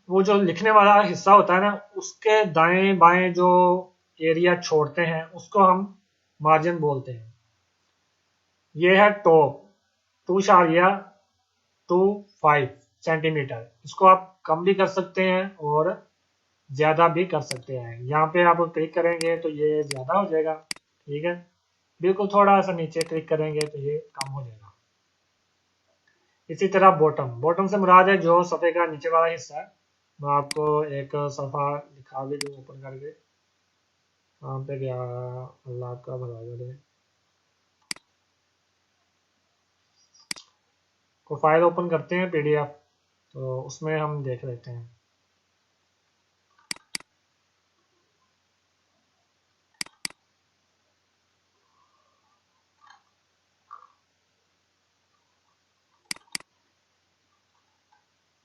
वो जो लिखने वाला हिस्सा होता है ना, उसके दाएं बाएं जो एरिया छोड़ते हैं उसको हम मार्जिन बोलते हैं। ये है टॉप 2.25 सेंटीमीटर। इसको आप कम भी कर सकते हैं और ज्यादा भी कर सकते हैं। यहाँ पे आप क्लिक करेंगे तो ये ज्यादा हो जाएगा, ठीक है। बिल्कुल थोड़ा सा नीचे क्लिक करेंगे तो ये कम हो जाएगा। इसी तरह बॉटम, बॉटम से मुराद है जो सफ़े का नीचे वाला हिस्सा है। मैं आपको एक सफ़ा दिखा भी दूँ ओपन करके। वहाँ पे क्या, अल्लाह का भला करे, को फाइल ओपन करते हैं पीडीएफ, तो उसमें हम देख लेते हैं।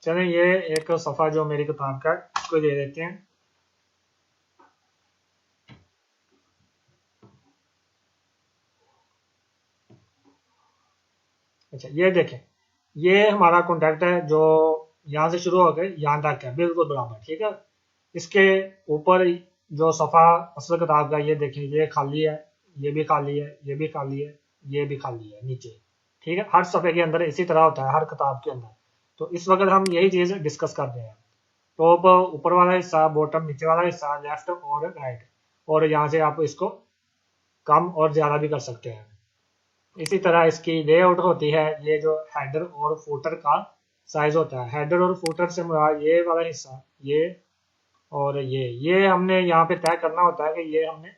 चलें, ये एक सफ़ा जो मेरी किताब का है उसको दे देते हैं। अच्छा, ये देखें, ये हमारा कॉन्टैक्ट है जो यहाँ से शुरू होकर यहाँ तक है, बिल्कुल बराबर, ठीक है। इसके ऊपर जो सफ़ा असल किताब का, ये देखें, ये खाली है, ये भी खाली है, ये भी खाली है, ये भी खाली है नीचे, ठीक है। हर सफ़े के अंदर इसी तरह होता है, हर किताब के अंदर। तो इस वक्त हम यही चीज़ डिस्कस कर रहे हैं। टॉप ऊपर वाला हिस्सा, बॉटम नीचे वाला हिस्सा, लेफ्ट और राइट, और यहाँ से आप इसको कम और ज़्यादा भी कर सकते हैं। इसी तरह इसकी लेआउट होती है। ये जो हेडर और फुटर का साइज होता है, हेडर और फुटर से मुराद ये वाला हिस्सा, ये और ये हमने यहाँ पे तय करना होता है कि ये हमने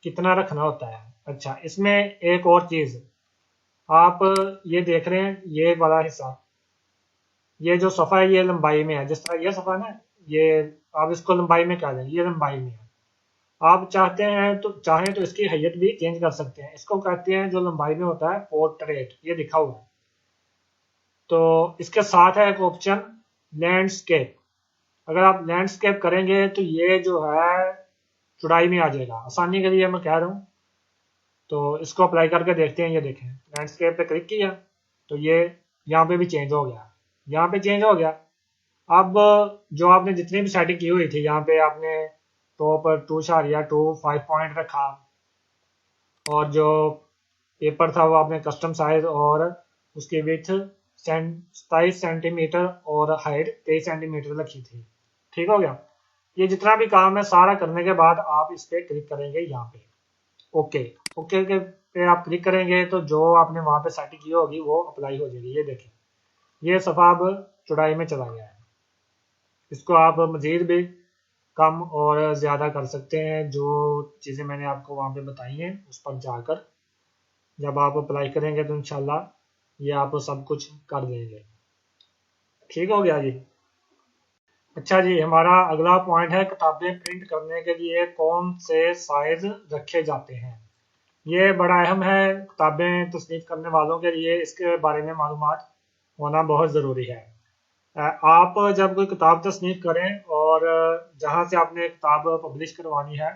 कितना रखना होता है। अच्छा, इसमें एक और चीज, आप ये देख रहे हैं, ये वाला हिस्सा, ये जो सफा है ये लंबाई में है। जिस तरह ये सफा ना, ये आप इसको लंबाई में क्या दें, ये लंबाई में है। आप चाहें तो इसकी हैयत भी चेंज कर सकते हैं। इसको कहते हैं जो लंबाई में होता है पोर्ट्रेट, ये लिखा हुआ है। तो इसके साथ है एक ऑप्शन लैंडस्केप। अगर आप लैंडस्केप करेंगे तो ये जो है चौड़ाई में आ जाएगा। आसानी के लिए मैं कह रहा हूँ, तो इसको अप्लाई करके देखते हैं। ये देखें, लैंडस्केप पे क्लिक किया तो ये यहाँ पे भी चेंज हो गया, यहाँ पे चेंज हो गया। अब जो आपने जितनी भी सेटिंग की हुई थी, यहाँ पे आपने टॉप 2.25 पॉइंट रखा, और जो पेपर था वो आपने कस्टम साइज और उसकी विथ 27 सेंटीमीटर और हाइट 23 सेंटीमीटर रखी थी। ठीक हो गया। ये जितना भी काम है सारा करने के बाद आप इस पे क्लिक करेंगे, यहाँ पे ओके, ओके के पे आप क्लिक करेंगे तो जो आपने वहां पे सेटिंग की होगी वो अप्लाई हो जाएगी। ये देखें, ये सफ़ा अब चौड़ाई में चला गया है। इसको आप मजीद भी कम और ज़्यादा कर सकते हैं। जो चीज़ें मैंने आपको वहाँ पे बताई हैं उस पर जाकर जब आप अप्लाई करेंगे तो इंशाल्लाह ये आप सब कुछ कर देंगे। ठीक हो गया जी। अच्छा जी, हमारा अगला पॉइंट है किताबें प्रिंट करने के लिए कौन से साइज रखे जाते हैं। ये बड़ा अहम है किताबें तस्नीफ करने वालों के लिए, इसके बारे में मालूमात होना बहुत ज़रूरी है। आप जब कोई किताब तस्नीफ करें और जहाँ से आपने किताब पब्लिश करवानी है,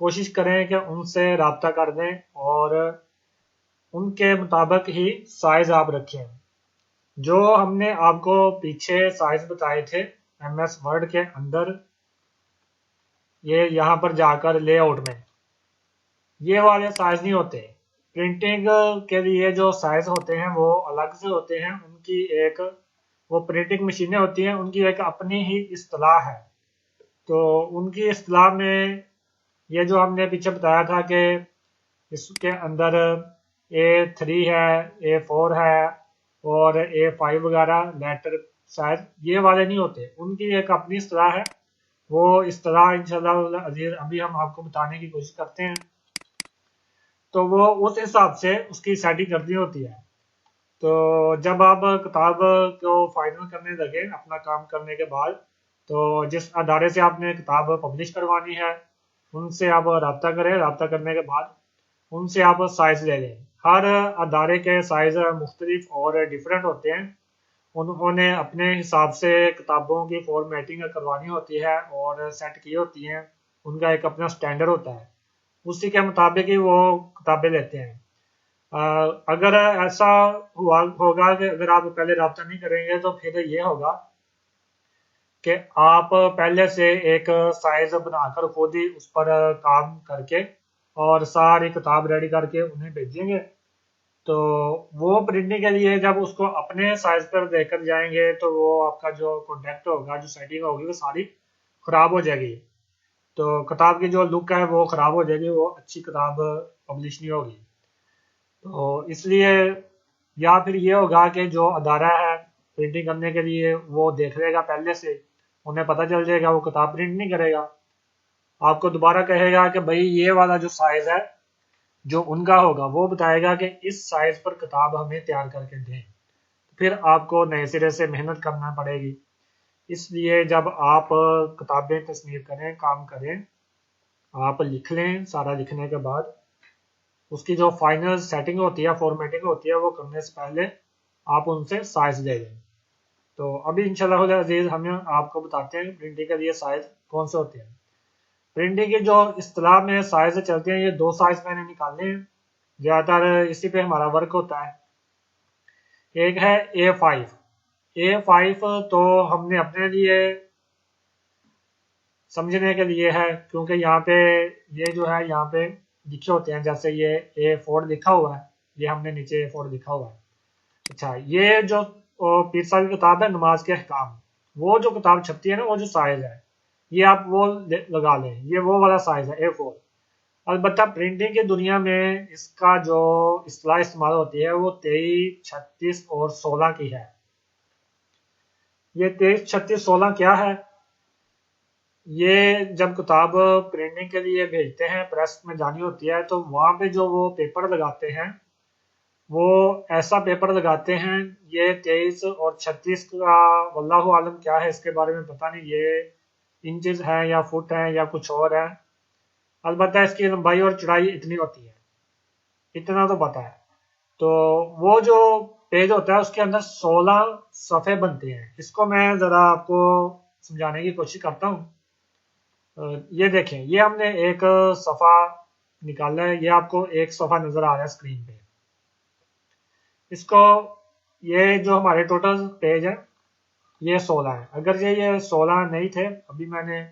कोशिश करें कि उनसे रब्ता कर दें और उनके मुताबिक ही साइज आप रखें। जो हमने आपको पीछे साइज बताए थे एमएस वर्ड के अंदर, ये यहाँ पर जाकर लेआउट में, ये वाले साइज नहीं होते। प्रिंटिंग के लिए जो साइज होते हैं वो अलग से होते हैं। उनकी एक, वो प्रिंटिंग मशीनें होती हैं, उनकी एक अपनी ही इस्तिलाह है। तो उनकी इस्तिलाह में ये जो हमने पीछे बताया था कि इसके अंदर A3 है, A4 है और A5 वगैरह लेटर साइज, ये वाले नहीं होते। उनकी एक अपनी इस्तिलाह है। वो इस्तिलाह इंशाल्लाह अजीज अभी हम आपको बताने की कोशिश करते हैं। तो वो उस हिसाब से उसकी सेटिंग करनी होती है। तो जब आप किताब को फाइनल करने लगे अपना काम करने के बाद, तो जिस अदारे से आपने किताब पब्लिश करवानी है उनसे आप रब्ता करें। रब्ता करने के बाद उनसे आप साइज ले लें। हर अदारे के साइज मुख्तलिफ और डिफरेंट होते हैं। उन्होंने अपने हिसाब से किताबों की फॉर्मेटिंग करवानी होती है और सेट की होती हैं। उनका एक अपना स्टैंडर्ड होता है, उसी के मुताबिक ही वो किताबें लेते हैं। अगर ऐसा हुआ होगा कि अगर आप पहले रब्ता नहीं करेंगे तो फिर ये होगा कि आप पहले से एक साइज बनाकर खुद ही उस पर काम करके और सारी किताब रेडी करके उन्हें भेजेंगे। तो वो प्रिंटिंग के लिए जब उसको अपने साइज पर लेकर जाएंगे तो वो आपका जो कॉन्टेक्ट होगा, जो सेटिंग होगी, वो सारी खराब हो जाएगी। तो किताब की जो लुक है वो खराब हो जाएगी, वो अच्छी किताब पब्लिश नहीं होगी। तो इसलिए या फिर ये होगा कि जो अदारा है प्रिंटिंग करने के लिए वो देख लेगा पहले से, उन्हें पता चल जाएगा, वो किताब प्रिंट नहीं करेगा। आपको दोबारा कहेगा कि भाई ये वाला जो साइज है जो उनका होगा वो बताएगा कि इस साइज पर किताब हमें तैयार करके दें। फिर आपको नए सिरे से मेहनत करना पड़ेगी। इसलिए जब आप किताबें तस्नीफ करें, काम करें, आप लिख लें। सारा लिखने के बाद उसकी जो फाइनल सेटिंग होती है, फॉर्मेटिंग होती है, वो करने से पहले आप उनसे साइज ले लें। तो अभी इंशाल्लाह अजीज हम आपको बताते हैं प्रिंटिंग के लिए साइज कौन से होते हैं। प्रिंटिंग की जो इस्तेलाह में साइज चलते हैं, ये दो साइज मैंने निकाले हैं, ज्यादातर इसी पे हमारा वर्क होता है। एक है A5। A5 तो हमने अपने लिए समझने के लिए है, क्योंकि यहाँ पे ये जो है यहाँ पे लिखे होते हैं, जैसे ये A4 लिखा हुआ है, ये हमने नीचे A4 लिखा हुआ है। अच्छा, ये जो पीर साहब की किताब है नमाज के अहकाम, वो जो किताब छपती है ना, वो जो साइज है ये आप वो लगा लें, ये वो वाला साइज है A4। अलबत्ता प्रिंटिंग की दुनिया में इसका जो इस्तेलाह इस्तेमाल होती है वो 23, 36 और 16 की है। ये 23, 36, 16 क्या है? ये जब किताब प्रिंटिंग के लिए भेजते हैं, प्रेस में जानी होती है, तो वहां पे जो वो पेपर लगाते हैं वो ऐसा पेपर लगाते हैं। ये 23 और 36 का वल्लाहु आलम क्या है इसके बारे में पता नहीं, ये इंचेस है या फुट है या कुछ और है। अलबत्ता इसकी लंबाई और चौड़ाई इतनी होती है, इतना तो पता है। तो वो जो पेज होता है उसके अंदर 16 सफ़े बनते हैं। इसको मैं ज़रा आपको समझाने की कोशिश करता हूँ। ये देखें, ये हमने एक सफ़ा निकाला है, ये आपको एक सफ़ा नज़र आ रहा है स्क्रीन पे। इसको, ये जो हमारे टोटल पेज है ये 16 है। अगर ये 16 नहीं थे, अभी मैंने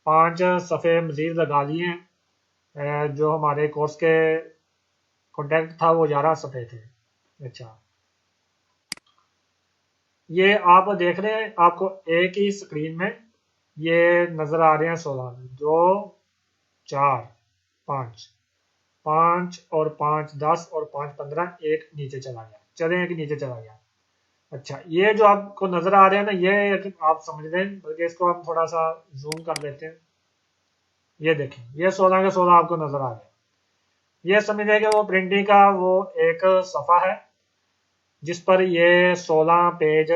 5 सफ़े मज़ीद लगा लिए हैं। जो हमारे कोर्स के कॉन्टेक्ट था वो 11 सफ़े थे। अच्छा, ये आप देख रहे हैं, आपको एक ही स्क्रीन में ये नजर आ रहे हैं 16। 2, 4, 5, 5 और 5 10 और 5 15, एक नीचे चला गया। चले, एक नीचे चला गया। अच्छा, ये जो आपको नजर आ रहे हैं ना, ये आप समझ लें, बल्कि इसको हम थोड़ा सा जूम कर लेते हैं। ये देखें, ये 16 के 16 आपको नजर आ गए। ये समझ लें कि वो प्रिंटिंग का वो एक सफा है जिस पर ये 16 पेज,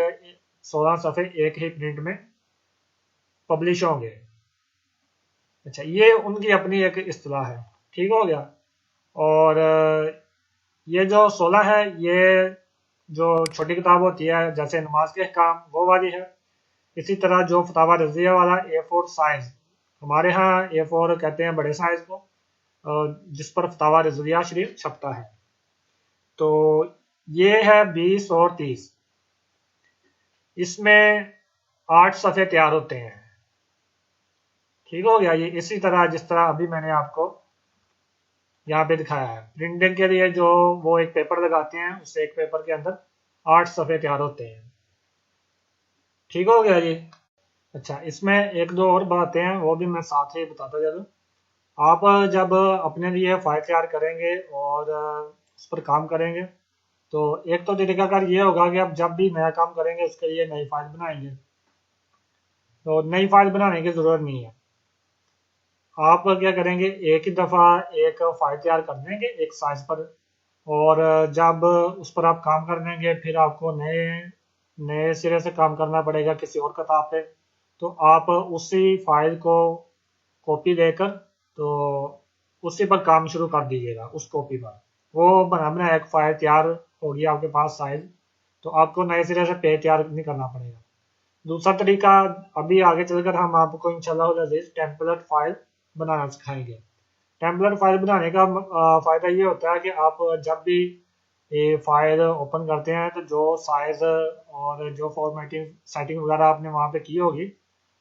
16 सफ़े एक ही प्रिंट में पब्लिश होंगे। अच्छा, ये उनकी अपनी एक इस्तेलाह है। ठीक हो गया। और ये जो 16 है, ये जो छोटी किताब होती है जैसे नमाज के काम, वो वाली है। इसी तरह जो फतावा रजिया वाला A4 साइज, हमारे यहाँ A4 कहते हैं बड़े साइज को, जिस पर फतावा रजिया शरीफ छपता है। तो ये है 20 और 30। इसमें 8 सफ़े तैयार होते हैं। ठीक हो गया। ये इसी तरह जिस तरह अभी मैंने आपको यहाँ पे दिखाया है, प्रिंटिंग के लिए जो वो एक पेपर लगाते हैं, उस एक पेपर के अंदर 8 सफ़े तैयार होते हैं। ठीक हो गया जी। अच्छा, इसमें एक दो और बातें हैं, वो भी मैं साथ ही बताता चलूँ। आप जब अपने लिए फाइल तैयार करेंगे और उस पर काम करेंगे, तो एक तो तरीकाकार ये होगा कि आप जब भी नया काम करेंगे उसके लिए नई फाइल बनाएंगे। तो नई फाइल बनाने की ज़रूरत नहीं है। आप क्या करेंगे, एक ही दफ़ा एक फाइल तैयार कर देंगे एक साइज पर, और जब उस पर आप काम कर देंगे फिर आपको नए नए सिरे से काम करना पड़ेगा किसी और किताब पे। तो आप उसी फाइल को कॉपी लेकर तो उसी पर काम शुरू कर दीजिएगा, उस कॉपी पर वो बना एक फाइल तैयार होगी आपके पास साइज, तो आपको नए सिरे से पेज तैयार नहीं करना पड़ेगा। दूसरा तरीका, अभी आगे चलकर हम आपको इंशाल्लाह टेम्पलेट फाइल बनाना सिखाएंगे। टेम्पलेट फाइल बनाने का फायदा ये होता है कि आप जब भी ये फाइल ओपन करते हैं तो जो साइज और जो फॉर्मेटिंग सेटिंग वगैरह आपने वहाँ पे की होगी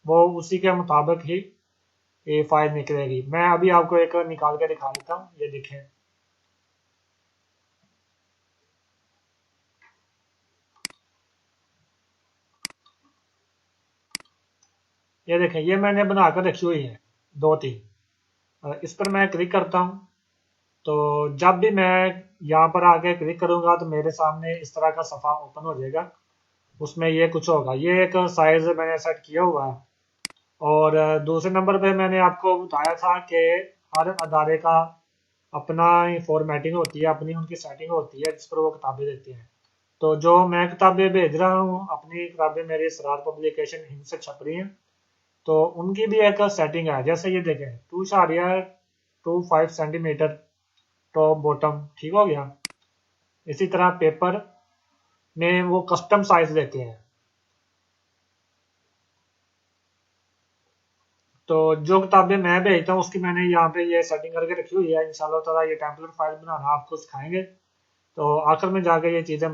वो उसी के मुताबिक ही ये फाइल निकलेगी। मैं अभी आपको एक निकाल के दिखा देता हूँ, ये देखें। ये देखें, ये मैंने बनाकर रखी हुई है 2-3। इस पर मैं क्लिक करता हूँ तो जब भी मैं यहाँ पर आके क्लिक करूंगा तो मेरे सामने इस तरह का सफ़ा ओपन हो जाएगा। उसमें ये कुछ होगा, ये एक साइज मैंने सेट किया हुआ है। और दूसरे नंबर पे मैंने आपको बताया था कि हर अदारे का अपना फॉर्मेटिंग होती है, अपनी उनकी सेटिंग होती है जिस पर वो किताबें देते हैं। तो जो मैं किताबें भेज रहा हूँ, अपनी किताबें मेरी सरार पब्लिकेशन हिंद से छप रही हैं, तो उनकी भी एक सेटिंग है। जैसे ये देखें 2.25 सेंटीमीटर टॉप बॉटम, ठीक हो गया। इसी तरह पेपर में वो कस्टम साइज देते हैं। तो जो किताबें मैं भेजता हूँ उसकी मैंने यहाँ पे ये सेटिंग करके रखी हुई है। इंशाल्लाह ताला ये टेम्पलेट फाइल बनाना आपको सिखाएंगे, तो आखिर में जाके ये चीज़ें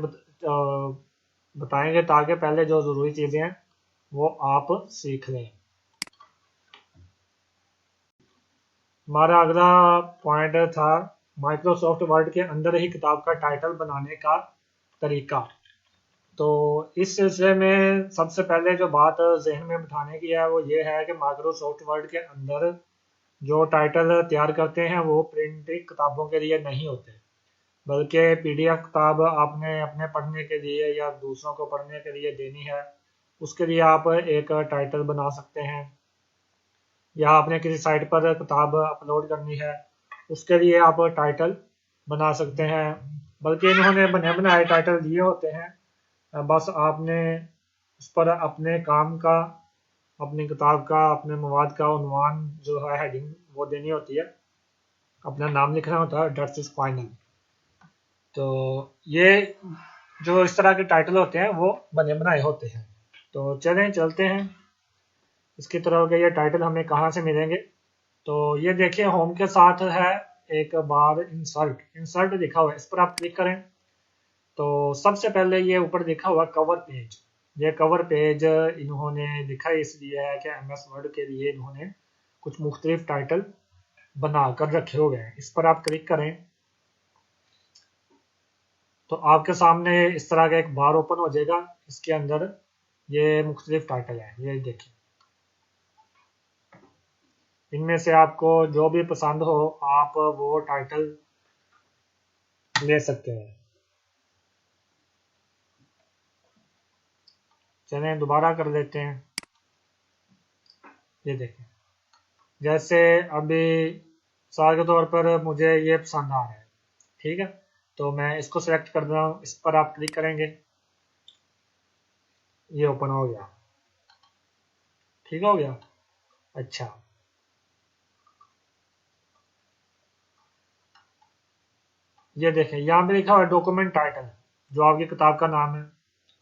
बताएंगे ताकि पहले जो ज़रूरी चीज़ें हैं वो आप सीख लें। हमारा अगला पॉइंट था माइक्रोसॉफ्ट वर्ड के अंदर ही किताब का टाइटल बनाने का तरीका। तो इस सिलसिले में सबसे पहले जो बात जहन में बिठाने की है वो ये है कि माइक्रोसॉफ्ट वर्ड के अंदर जो टाइटल तैयार करते हैं वो प्रिंटिंग किताबों के लिए नहीं होते, बल्कि पीडीएफ किताब आपने अपने पढ़ने के लिए या दूसरों को पढ़ने के लिए देनी है, उसके लिए आप एक टाइटल बना सकते हैं। या आपने किसी साइट पर किताब अपलोड करनी है, उसके लिए आप टाइटल बना सकते हैं। बल्कि इन्होंने बने बनाए टाइटल दिए होते हैं, बस आपने उस पर अपने काम का, अपनी किताब का, अपने मवाद का उन्वान जो है हेडिंग वो देनी होती है, अपना नाम लिखना होता है, डेट्स इज फाइनल। तो ये जो इस तरह के टाइटल होते हैं वो बने बनाए होते हैं। तो चलें चलते हैं इसकी तरफ के ये टाइटल हमें कहाँ से मिलेंगे। तो ये देखिए होम के साथ है एक बार इंसर्ट, इंसर्ट लिखा हुआ है, इस पर आप क्लिक करें तो सबसे पहले ये ऊपर लिखा हुआ कवर पेज। ये कवर पेज इन्होंने लिखा इसलिए है कि एमएस वर्ड के लिए इन्होंने कुछ मुख्तलिफ टाइटल बना कर रखे हुए हैं। इस पर आप क्लिक करें तो आपके सामने इस तरह का एक बार ओपन हो जाएगा। इसके अंदर ये मुख्तलिफ टाइटल है, ये देखिए। इनमें से आपको जो भी पसंद हो आप वो टाइटल ले सकते हैं। चलें दोबारा कर लेते हैं। ये देखें, जैसे अभी मिसाल के तौर पर मुझे ये पसंद आ रहा है, ठीक है, तो मैं इसको सेलेक्ट कर रहा हूँ। इस पर आप क्लिक करेंगे, ये ओपन हो गया, ठीक हो गया। अच्छा, ये देखें यहाँ पे लिखा हुआ है डॉक्यूमेंट टाइटल, जो आपकी किताब का नाम है।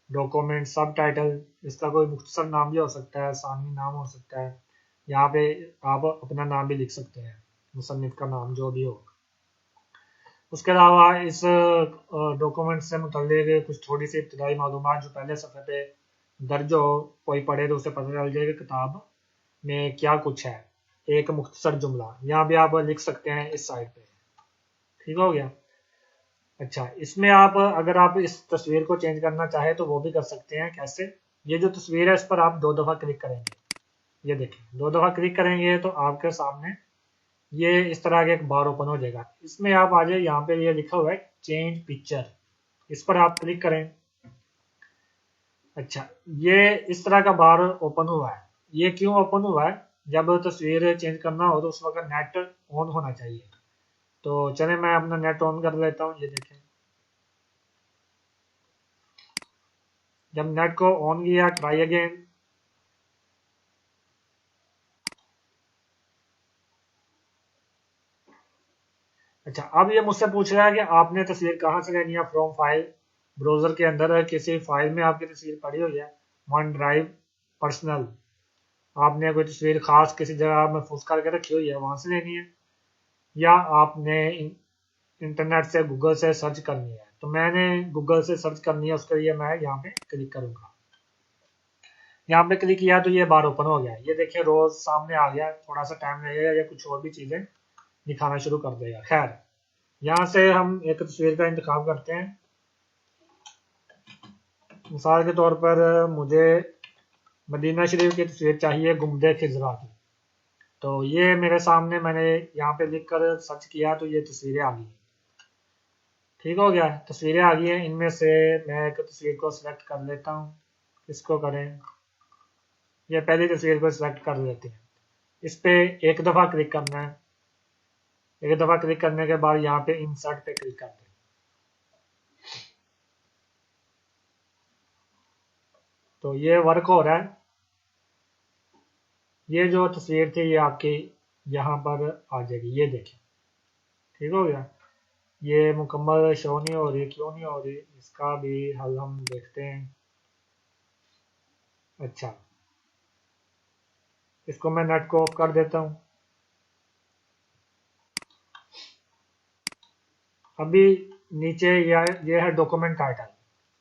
डॉक्यूमेंट सब टाइटल, इसका कोई मुख्तसर नाम भी हो सकता है, सामने नाम हो सकता है। यहाँ पे आप अपना नाम भी लिख सकते हैं, मुसन्निफ का नाम जो भी हो। उसके अलावा इस डॉक्यूमेंट से मुतल्लिक कुछ थोड़ी सी इब्तदाई मालूमात जो पहले सफ़े पे दर्ज हो, कोई पढ़े तो उसे पता चल जाएगा किताब में क्या कुछ है। एक मुख्तसर जुमला यहाँ भी आप लिख सकते हैं इस साइड पे, ठीक हो गया। अच्छा, इसमें आप अगर आप इस तस्वीर को चेंज करना चाहे तो वो भी कर सकते हैं। कैसे? ये जो तस्वीर है इस पर आप 2 दफ़ा क्लिक करेंगे, ये देखिए 2 दफ़ा क्लिक करेंगे तो आपके सामने ये इस तरह का एक बार ओपन हो जाएगा। इसमें आप आ जाए, यहाँ पे ये लिखा हुआ है चेंज पिक्चर, इस पर आप क्लिक करें। अच्छा, ये इस तरह का बार ओपन हुआ है। ये क्यों ओपन हुआ है? जब तस्वीर चेंज करना हो तो उस वक्त नेट ऑन होना चाहिए। तो चले मैं अपना नेट ऑन कर लेता हूँ। ये देखें, जब नेट को ऑन किया, ट्राई अगेन, अच्छा, अब ये मुझसे पूछ रहा है कि आपने तस्वीर कहाँ से लेनी है। फ्रॉम फाइल, ब्राउजर के अंदर किसी फाइल में आपकी तस्वीर पड़ी हुई है, वन ड्राइव, पर्सनल, आपने कोई तस्वीर खास किसी जगह महफूज करके रखी हुई है, वहां से लेनी है, या आपने इंटरनेट से गूगल से सर्च करनी है। तो मैंने गूगल से सर्च करनी है, उसके लिए मैं यहाँ पे क्लिक करूंगा। यहाँ पे क्लिक किया तो ये बार ओपन हो गया। ये देखिए रोज सामने आ गया, थोड़ा सा टाइम लगेगा या कुछ और भी चीजें दिखाना शुरू कर देगा। खैर, यहाँ से हम एक तस्वीर का इंतखाब करते हैं। मिसाल के तौर पर मुझे मदीना शरीफ की तस्वीर चाहिए, गुम्बद खिजरा की। तो ये मेरे सामने, मैंने यहाँ पे लिख कर सर्च किया तो ये तस्वीरें आ गई। ठीक हो गया, तस्वीरें आ गई हैं। इनमें से मैं एक तस्वीर को सिलेक्ट कर लेता हूँ। इसको करें, ये पहली तस्वीर को सिलेक्ट कर लेते हैं। इस पे एक दफा क्लिक करना है। एक दफा क्लिक करने के बाद यहाँ पे इंसर्ट पे क्लिक कर दें। तो ये वर्क हो रहा है। ये जो तस्वीर थी ये आपकी यहाँ पर आ जाएगी, ये देखें। ठीक हो गया। ये मुकम्मल शो नहीं हो रही, क्यों नहीं हो रही, इसका भी हल हम देखते हैं। अच्छा, इसको मैं नेट को ऑफ कर देता हूँ। अभी नीचे ये है डॉक्यूमेंट टाइटल।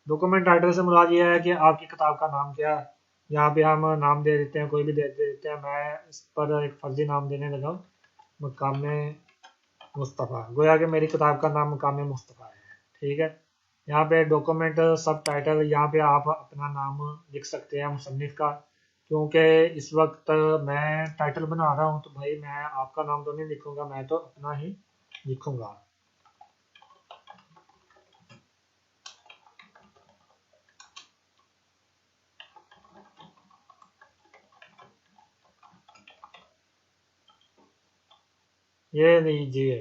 डॉक्यूमेंट टाइटल से मुराद ये है कि आपकी किताब का नाम क्या है। यहाँ पे हम नाम दे देते हैं, कोई भी दे देते हैं। मैं इस पर एक फर्जी नाम देने लगा हूँ, मकाम मुस्तफ़ा। गोया कि मेरी किताब का नाम मकाम मुस्तफ़ा है। ठीक है। यहाँ पे डॉक्यूमेंट सब टाइटल, यहाँ पे आप अपना नाम लिख सकते हैं मुसन्निफ का। क्योंकि इस वक्त मैं टाइटल बना रहा हूँ तो भाई मैं आपका नाम तो नहीं लिखूंगा, मैं तो अपना ही लिखूंगा। ये लीजिए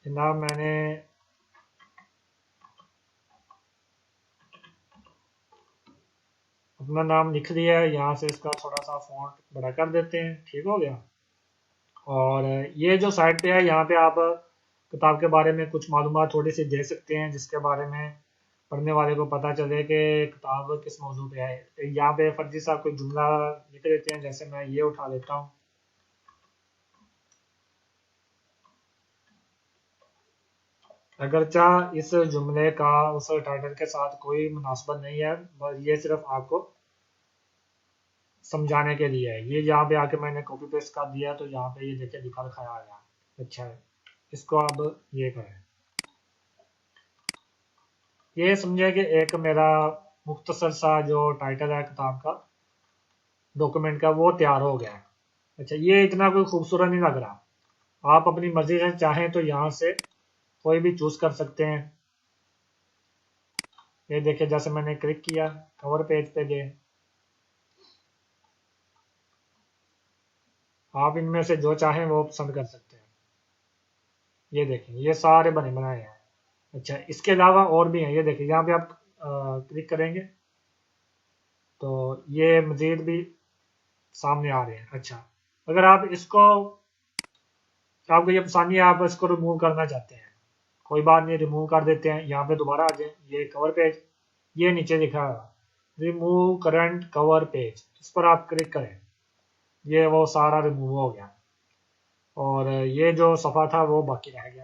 जनाब, मैंने अपना नाम लिख लिया है। यहाँ से इसका थोड़ा सा फॉन्ट बड़ा कर देते हैं। ठीक हो गया। और ये जो साइट पे है, यहाँ पे आप किताब के बारे में कुछ मालूमात थोड़ी सी दे सकते हैं, जिसके बारे में पढ़ने वाले को पता चले कि किताब किस मौजू पे है। यहाँ पे फर्जी सा कोई जुमला लिख देते हैं, जैसे मैं ये उठा लेता हूँ। अगरचा इस जुमले का उस टाइटल के साथ कोई मुनासबत नहीं है, बस ये सिर्फ आपको समझाने के लिए है। ये यहाँ पे आके मैंने कॉपी पेस्ट कर दिया तो यहाँ पे ये देखिए लिखा दिखाया आ गया। अच्छा है, इसको अब ये करें। ये समझे कि एक मेरा मुख्तसर सा जो टाइटल है किताब का, डॉक्यूमेंट का, वो तैयार हो गया है। अच्छा, ये इतना कोई खूबसूरत नहीं लग रहा। आप अपनी मर्जी से चाहें तो यहाँ से कोई भी चूज कर सकते हैं। ये देखिए, जैसे मैंने क्लिक किया, कवर पेज पे गए। आप इनमें से जो चाहें वो पसंद कर सकते हैं। ये देखें, ये सारे बने बनाए हैं। अच्छा, इसके अलावा और भी हैं। ये देखिए, यहाँ पे आप क्लिक करेंगे तो ये मजीद भी सामने आ रहे हैं। अच्छा, अगर आप इसको, आपको ये पसंद नहीं है, आप इसको रिमूव करना चाहते हैं, कोई बात नहीं, रिमूव कर देते हैं। यहाँ पे दोबारा आ जाए, ये कवर पेज, ये नीचे लिखा है रिमूव करंट कवर पेज, इस पर आप क्लिक करें। ये वो सारा रिमूव हो गया और ये जो सफ़ा था वो बाकी रह गया।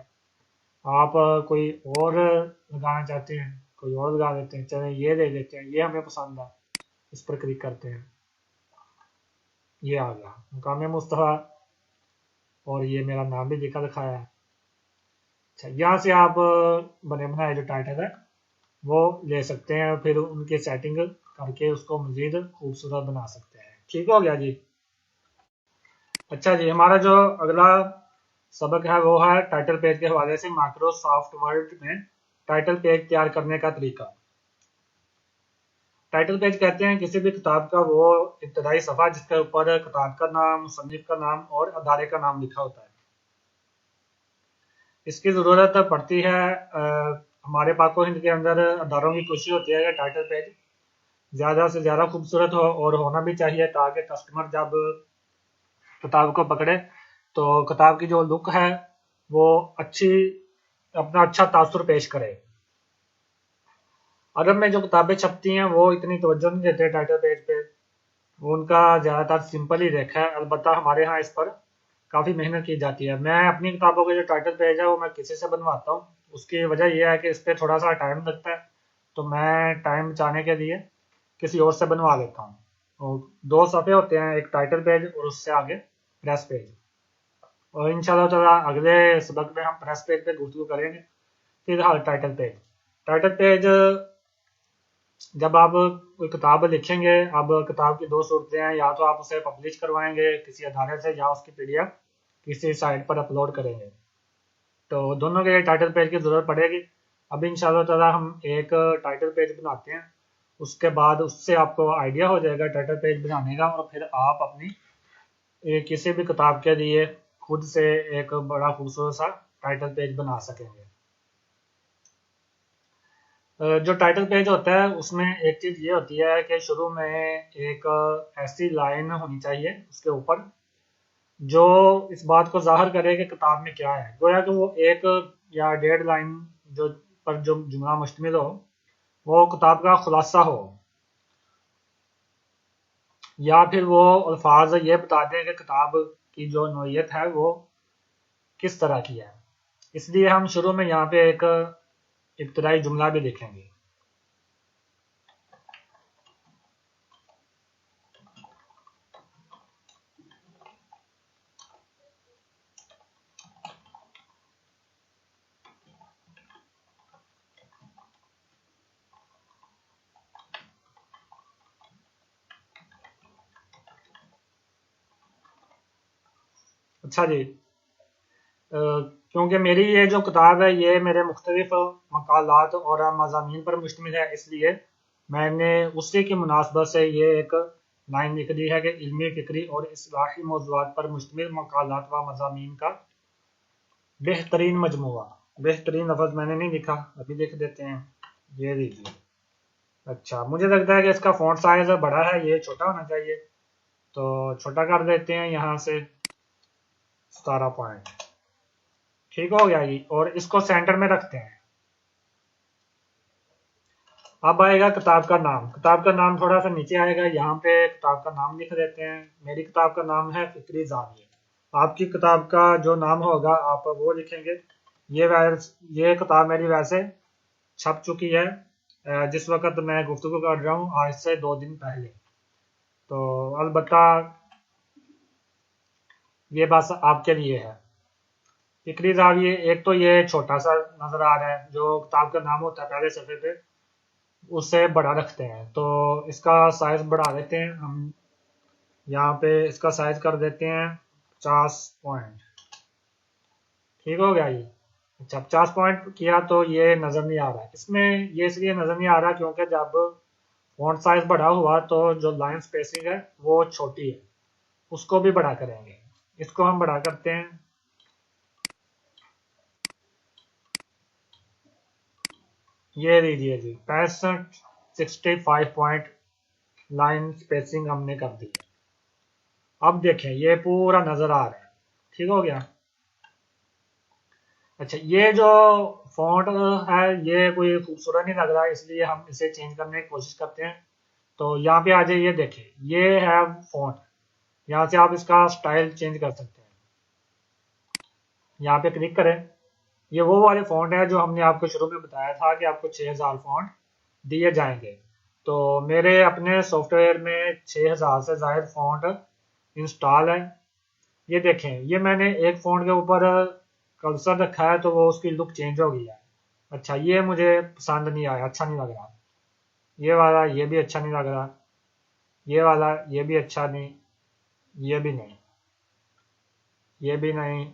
आप कोई और लगाना चाहते हैं, कोई और लगा देते हैं। चलें ये ले लेते हैं, ये हमें पसंद है, इस पर क्लिक करते हैं। ये आ गया मुकाम मुस्तफ़ा और ये मेरा नाम भी लिखा दिखाया है। अच्छा, यहाँ से आप बने बनाए जो टाइटल है वो ले सकते हैं, फिर उनकी सेटिंग करके उसको मजीद खूबसूरत बना सकते हैं। ठीक हो गया जी। अच्छा जी, हमारा जो अगला सबक है वो है टाइटल पेज के हवाले से माइक्रोसॉफ्ट वर्ड में टाइटल पेज तैयार करने का तरीका। टाइटल पेज कहते हैं किसी भी किताब का वो इब्तदाई सफ़ा जिसके ऊपर किताब का नाम, मुसन्निफ का नाम और अदारे का नाम लिखा होता है। इसकी ज़रूरत पड़ती है हमारे पाको हिंद के अंदर अदारों की कोशिश होती है कि टाइटल पेज ज़्यादा से ज़्यादा खूबसूरत हो और होना भी चाहिए, ताकि कस्टमर जब किताब को पकड़े तो किताब की जो लुक है वो अपना अच्छा तासुर पेश करे। अरब में जो किताबें छपती हैं वो इतनी तवज्जो नहीं देते टाइटल पेज पे, वो उनका ज़्यादातर सिंपल ही देखा है। अलबत्ता हमारे यहाँ इस पर काफ़ी मेहनत की जाती है। मैं अपनी किताबों के जो टाइटल पेज है वो मैं किसी से बनवाता हूँ। उसकी वजह यह है कि इस पर थोड़ा सा टाइम लगता है, तो मैं टाइम बचाने के लिए किसी और से बनवा लेता हूँ। और 2 सफ़े होते हैं, एक टाइटल पेज और उससे आगे प्रेस पेज। और इंशाल्लाह ताला अगले सबक में हम प्रेस पेज पे गुफ्तगू करेंगे। फिलहाल टाइटल पेज। टाइटल पेज जब आप कोई किताब लिखेंगे, अब किताब की 2 सूरतें हैं, या तो आप उसे पब्लिश करवाएंगे किसी अदारे से, या उसकी पीडीएफ किसी साइट पर अपलोड करेंगे। तो दोनों के लिए टाइटल पेज की ज़रूरत पड़ेगी। अब इंशाल्लाह ताला हम एक टाइटल पेज बनाते हैं, उसके बाद उससे आपको आइडिया हो जाएगा टाइटल पेज बनाने का, और फिर आप अपनी किसी भी किताब के लिए खुद से एक बड़ा खूबसूरत सा टाइटल पेज बना सकेंगे। जो टाइटल पेज होता है उसमें एक चीज़ ये होती है कि शुरू में एक ऐसी लाइन होनी चाहिए उसके ऊपर जो इस बात को जाहिर करे कि किताब में क्या है। गोया कि वो 1 या 1.5 लाइन जो जुमला मुश्तमिल हो, वो किताब का खुलासा हो, या फिर वो अल्फाज ये बता दें कि किताब की जो नोयत है वो किस तरह की है। इसलिए हम शुरू में यहाँ पे एक इब्तदाई जुमला भी लिखेंगे। अच्छा जी, क्योंकि मेरी ये जो किताब है ये मेरे मुख्तलिफ मकालात और मज़ामीन पर मुश्तमिल है, इसलिए मैंने उसी की मुनासबत से ये एक लाइन लिख दी है कि इल्मी फ़िक्री और इस्लाही मौज़ूआत पर मुश्तमिल मकालात व मज़ामीन का बेहतरीन मजमुआ। बेहतरीन लफ्ज़ मैंने नहीं लिखा, अभी लिख देते हैं, ये लीजिए। अच्छा, मुझे लगता है कि इसका फ़ॉन्ट साइज़ बड़ा है, ये छोटा होना चाहिए, तो छोटा कर देते हैं यहाँ से 17 पॉइंट। ठीक हो गया ये, और इसको सेंटर में रखते हैं। अब आएगा किताब का नाम। किताब का नाम थोड़ा सा नीचे आएगा, यहाँ पे किताब का नाम लिख देते हैं। मेरी किताब का नाम है फिक्री ज़ाविया। आपकी किताब का जो नाम होगा आप वो लिखेंगे। ये किताब मेरी वैसे छप चुकी है जिस वक्त मैं गुफ्तगू कर रहा हूँ, आज से 2 दिन पहले। तो अलबत्ता ये बस आपके लिए है। फिक्री ज़ाविया, एक तो ये छोटा सा नजर आ रहा है, जो किताब का नाम होता है पहले सफ़े पे उससे बड़ा रखते हैं, तो इसका साइज बढ़ा देते हैं हम। यहाँ पे इसका साइज कर देते हैं 50 पॉइंट। ठीक हो गया ये। अच्छा, 50 पॉइंट किया तो ये नजर नहीं आ रहा है इसमें। ये इसलिए नजर नहीं आ रहा क्योंकि जब फॉन्ट साइज बड़ा हुआ तो जो लाइन स्पेसिंग है वो छोटी है, उसको भी बड़ा करेंगे। इसको हम बड़ा करते हैं, ये लीजिए जी, 65 पॉइंट लाइन स्पेसिंग हमने कर दी है। अब देखें ये पूरा नजर आ रहा है। ठीक हो गया। अच्छा, ये जो फॉन्ट है ये कोई खूबसूरत नहीं लग रहा, इसलिए हम इसे चेंज करने की कोशिश करते हैं। तो यहाँ पे आ जाइए, ये देखें, ये है फॉन्ट। यहाँ से आप इसका स्टाइल चेंज कर सकते हैं। यहाँ पे क्लिक करें। ये वो वाले फॉन्ट है जो हमने आपको शुरू में बताया था कि आपको 6000 फॉन्ट दिए जाएंगे। तो मेरे अपने सॉफ्टवेयर में 6000 से ज़ायद फॉन्ट इंस्टॉल है। ये देखें, ये मैंने एक फॉन्ट के ऊपर कर्सर रखा है तो वो उसकी लुक चेंज हो गई है। अच्छा, ये मुझे पसंद नहीं आया, अच्छा नहीं लग रहा। ये वाला, ये भी अच्छा नहीं लग रहा। ये वाला, ये भी अच्छा नहीं। ये भी नहीं, ये भी नहीं।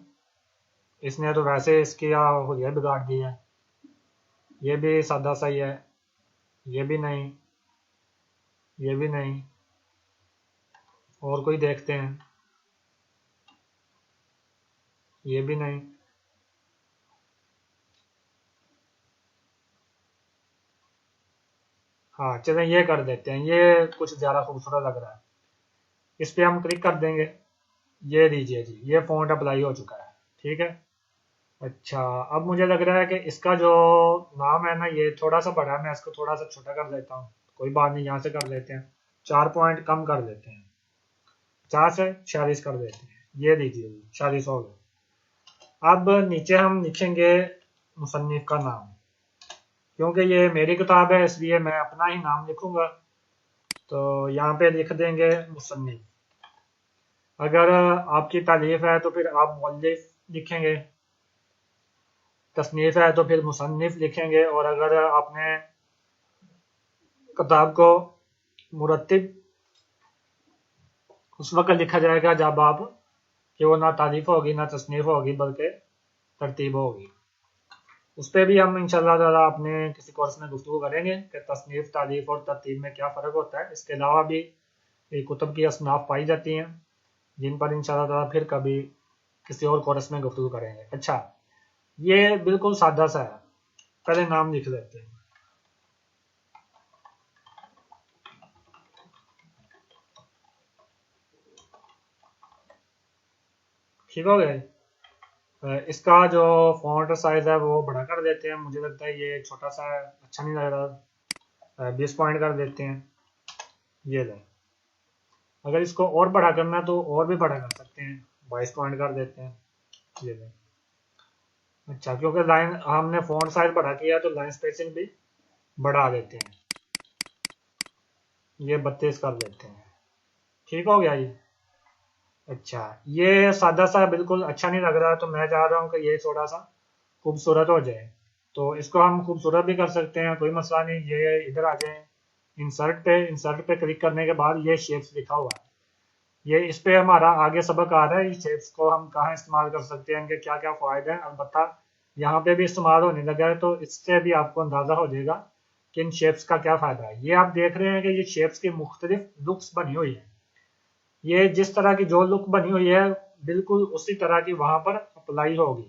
इसने तो वैसे इसकी हुलिया बिगाड़ दी है। ये भी सादा सही है। ये भी नहीं, ये भी नहीं। और कोई देखते हैं। ये भी नहीं। हाँ, चलें ये कर देते हैं, ये कुछ ज़्यादा खूबसूरत लग रहा है। इस पे हम क्लिक कर देंगे। ये लीजिए जी, ये फ़ॉन्ट अप्लाई हो चुका है। ठीक है। अच्छा, अब मुझे लग रहा है कि इसका जो नाम है ना ये थोड़ा सा बड़ा है, मैं इसको थोड़ा सा छोटा कर देता हूँ। कोई बात नहीं, यहाँ से कर लेते हैं, 4 पॉइंट कम कर देते हैं, 50 से 46 कर देते हैं। ये लीजिए 46 हो गए। अब नीचे हम लिखेंगे मुसन्निफ का नाम, क्योंकि ये मेरी किताब है इसलिए मैं अपना ही नाम लिखूंगा। तो यहाँ पे लिख देंगे मुसन्निफ। अगर आपकी तारीफ है तो फिर आप मुअल्लिफ लिखेंगे, तसनीफ है तो फिर मुसन्निफ लिखेंगे, और अगर आपने किताब को मुरत्तिब उस वक्त लिखा जाएगा जब आप कि वो ना तारीफ होगी ना तसनीफ होगी बल्कि तरतीब होगी। उस पर भी हम इंशाल्लाह ताला अपने किसी कोर्स में गुफ्तगू करेंगे कि तसनीफ, तारीफ और तरतीब में क्या फ़र्क होता है। इसके अलावा भी कुतुब की असनाफ पाई जाती हैं जिन पर इंशाल्लाह ताला फिर कभी किसी और कोर्स में गुफ्तगू करेंगे। अच्छा, ये बिल्कुल सादा सा है, पहले नाम लिख लेते हैं। ठीक हो गया। इसका जो फॉन्ट साइज है वो बड़ा कर देते हैं, मुझे लगता है ये छोटा सा है, अच्छा नहीं लग रहा। 20 पॉइंट कर देते हैं। ये ले, अगर इसको और बड़ा करना है तो और भी बड़ा कर सकते हैं, 22 पॉइंट कर देते हैं। ये ले। अच्छा, क्योंकि लाइन हमने फॉन्ट साइज बड़ा किया तो लाइन स्पेसिंग भी बढ़ा देते हैं, ये 32 कर देते हैं। ठीक हो गया ये। अच्छा, ये सादा सा बिल्कुल अच्छा नहीं लग रहा, तो मैं चाह रहा हूँ कि ये थोड़ा सा खूबसूरत हो जाए। तो इसको हम खूबसूरत भी कर सकते हैं, कोई मसला नहीं। ये इधर आ जाए, इंसर्ट पे क्लिक करने के बाद ये शेप्स लिखा हुआ है, ये इस पे हमारा आगे सबक आ रहा है। इस शेप्स को हम कहाँ इस्तेमाल कर सकते हैं, इनके क्या क्या फ़ायदे हैं, अलबत्ता यहाँ पे भी इस्तेमाल होने लगा है, तो इससे भी आपको अंदाज़ा हो जाएगा कि इन शेप्स का क्या फ़ायदा है। ये आप देख रहे हैं कि ये शेप्स की मुख्तलिफ लुक्स बनी हुई है। ये जिस तरह की जो लुक बनी हुई है बिल्कुल उसी तरह की वहां पर अप्लाई होगी।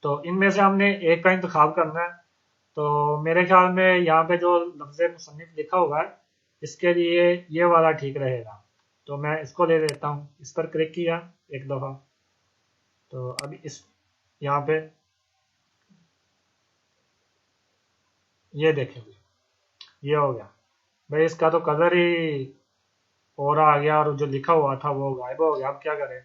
तो इनमें से हमने एक का इंतखाब करना है। तो मेरे ख्याल में यहाँ पे जो लफ्ज़ मुसन्निफ लिखा हुआ है इसके लिए ये वाला ठीक रहेगा। तो मैं इसको ले लेता हूँ, इस पर क्लिक किया एक दफ़ा, तो अभी इस यहाँ पे ये देखेंगे, ये हो गया। भाई इसका तो कलर ही और आ गया और जो लिखा हुआ था वो गायब हो गया। अब क्या करें,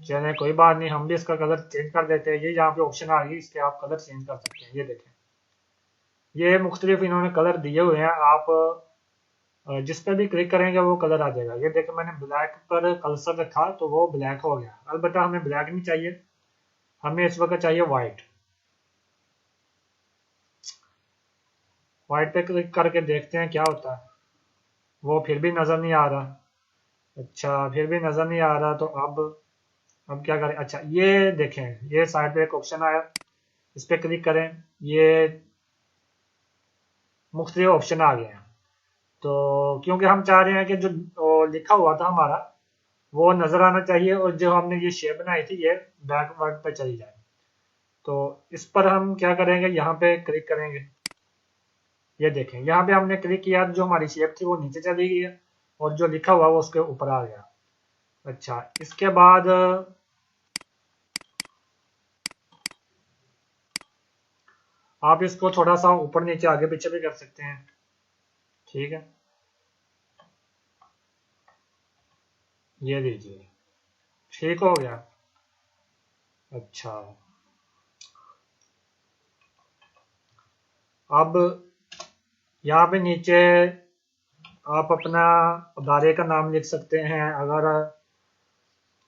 चलें कोई बात नहीं, हम भी इसका कलर चेंज कर देते हैं। ये यहाँ पे ऑप्शन आ गई, इसके आप कलर चेंज कर सकते हैं। ये देखें, ये मुख्तलिफ इन्होंने कलर दिए हुए हैं, आप जिस पे भी क्लिक करेंगे वो कलर आ जाएगा। ये देखें, मैंने ब्लैक पर कर्सर रखा तो वो ब्लैक हो गया। अलबत्ता हमें ब्लैक नहीं चाहिए, हमें इस वक्त चाहिए वाइट। वाइट पे क्लिक करके देखते हैं क्या होता है। वो फिर भी नजर नहीं आ रहा। अच्छा, फिर भी नजर नहीं आ रहा, तो अब क्या करें। अच्छा, ये देखें, ये साइड पे एक ऑप्शन आया, इस पे क्लिक करें, ये मुख्तलिफ ऑप्शन आ गए हैं। तो क्योंकि हम चाह रहे हैं कि जो लिखा हुआ था हमारा वो नजर आना चाहिए, और जो हमने ये शेप बनाई थी ये बैकवर्ड पे चली जाए। तो इस पर हम क्या करेंगे, यहाँ पे क्लिक करेंगे। ये देखें, यहाँ पे हमने क्लिक किया, जो हमारी शेप थी वो नीचे चली गई है और जो लिखा हुआ वो उसके ऊपर आ गया। अच्छा, इसके बाद आप इसको थोड़ा सा ऊपर नीचे आगे पीछे भी कर सकते हैं। ठीक है, ये लीजिए, ठीक हो गया। अच्छा, अब यहाँ पे नीचे आप अपना अदारे का नाम लिख सकते हैं। अगर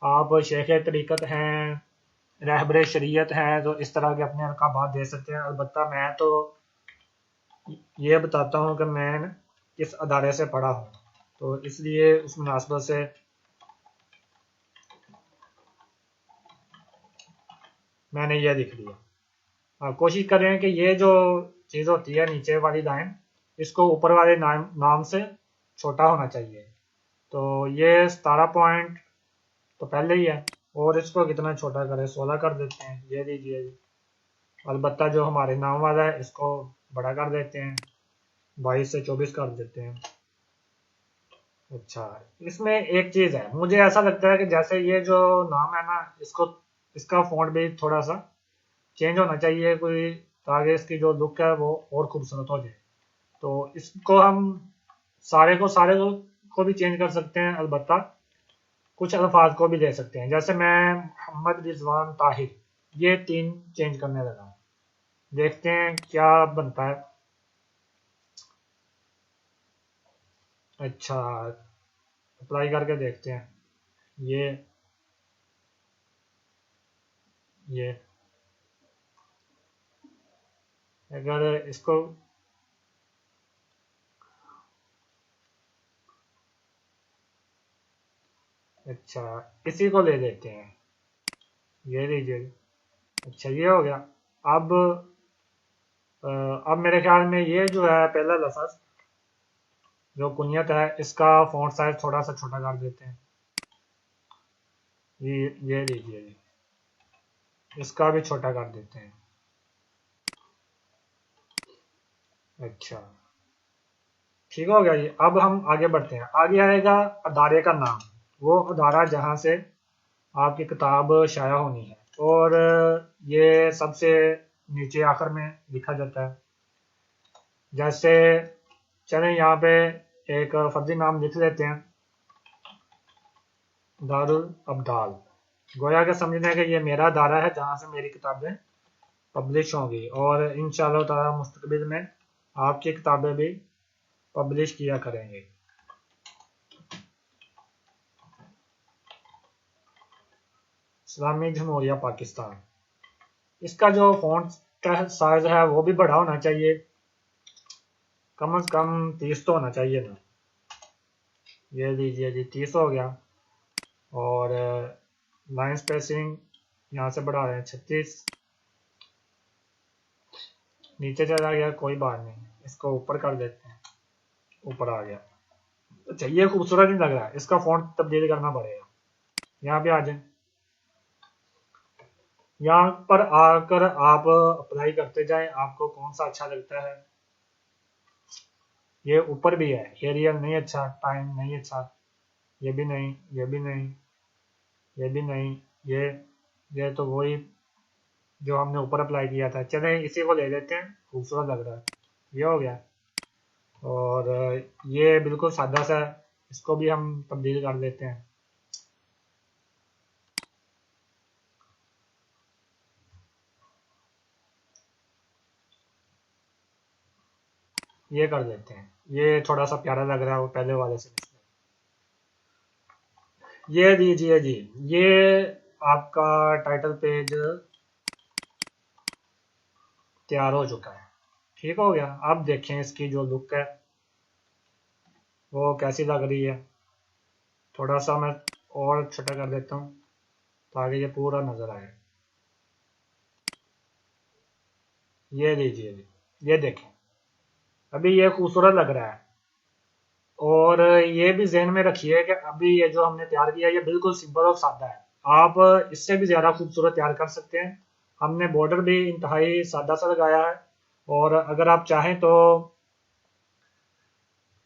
आप शेख तरीक़त हैं, रहबर शरीयत हैं, तो इस तरह के अपने अलक़ाबात दे सकते हैं। अलबत्ता मैं तो ये बताता हूँ कि मैं किस अदारे से पढ़ा हूँ, तो इसलिए उस मुनासबत से मैंने ये लिख लिया। कोशिश करें कि ये जो चीज़ होती है नीचे वाली लाइन, इसको ऊपर वाले नाम से छोटा होना चाहिए। तो ये 17 पॉइंट तो पहले ही है, और इसको कितना छोटा करें, 16 कर देते हैं। ये लीजिए जी। अलबत्ता जो हमारे नाम वाला है इसको बड़ा कर देते हैं, 22 से 24 कर देते हैं। अच्छा, इसमें एक चीज़ है, मुझे ऐसा लगता है कि जैसे ये जो नाम है ना, इसको इसका फॉन्ट भी थोड़ा सा चेंज होना चाहिए कोई, ताकि इसकी जो लुक है वो और खूबसूरत हो जाए। तो इसको हम सारे को भी चेंज कर सकते हैं, अलबत्ता कुछ अल्फाज को भी दे सकते हैं। जैसे मैं मोहम्मद रिजवान ताहिर, ये 3 चेंज करने लगा हूँ। देखते हैं क्या बनता है। अच्छा, अप्लाई करके देखते हैं। ये ये अगर इसको, अच्छा इसी को ले लेते हैं, ये लीजिए। अच्छा ये हो गया। अब अब मेरे ख्याल में ये जो है पहला लफ्ज जो कुनियत है, इसका फॉन्ट साइज थोड़ा सा छोटा कर देते हैं। ये लीजिए जी, इसका भी छोटा कर देते हैं। अच्छा ठीक हो गया ये। अब हम आगे बढ़ते हैं। आगे आएगा अदारे का नाम, वो अदारा जहाँ से आपकी किताब शाया होनी है, और ये सबसे नीचे आखिर में लिखा जाता है। जैसे चलें यहाँ पे एक फर्जी नाम लिख लेते हैं, दारुल अब्दाल। गोया के समझना है कि ये मेरा अदारा है जहाँ से मेरी किताबें पब्लिश होंगी, और इंशाअल्लाह ताला मुस्तकबिल में आपकी किताबें भी पब्लिश किया करेंगे। इस्लामी जमहूरिया पाकिस्तान, इसका जो फॉन्ट का साइज है वो भी बड़ा होना चाहिए, कम से कम 30 तो होना चाहिए ना। ये लीजिए जी, 30 हो गया। और लाइन स्पेसिंग यहाँ से बढ़ा रहे हैं 36, नीचे चला गया, कोई बात नहीं, इसको ऊपर कर देते हैं, ऊपर आ गया। अच्छा ये खूबसूरत नहीं लग रहा है, इसका फॉन्ट तब्दील करना पड़ेगा। यहाँ पे आ जाए, यहाँ पर आकर आप अप्लाई करते जाएं, आपको कौन सा अच्छा लगता है। ये ऊपर भी है, एरियल नहीं अच्छा, टाइम नहीं अच्छा, ये भी नहीं, ये भी नहीं, ये भी नहीं, ये ये तो वही जो हमने ऊपर अप्लाई किया था। चलें इसी को ले लेते हैं, खूबसूरत लग रहा है। ये हो गया। और ये बिल्कुल सादा सा है, इसको भी हम तब्दील कर देते हैं। ये कर देते हैं, ये थोड़ा सा प्यारा लग रहा है वो पहले वाले से। ये दीजिए जी, ये आपका टाइटल पेज तैयार हो चुका है। ठीक हो गया। अब देखें इसकी जो लुक है वो कैसी लग रही है। थोड़ा सा मैं और छोटा कर देता हूँ ताकि ये पूरा नजर आए। ये लीजिए जी, ये देखें, अभी ये खूबसूरत लग रहा है। और ये भी जहन में रखिए कि अभी ये जो हमने तैयार किया ये बिल्कुल सिंपल और सादा है। आप इससे भी ज्यादा खूबसूरत तैयार कर सकते हैं। हमने बॉर्डर भी इंतहाई सादा सा लगाया है, और अगर आप चाहें तो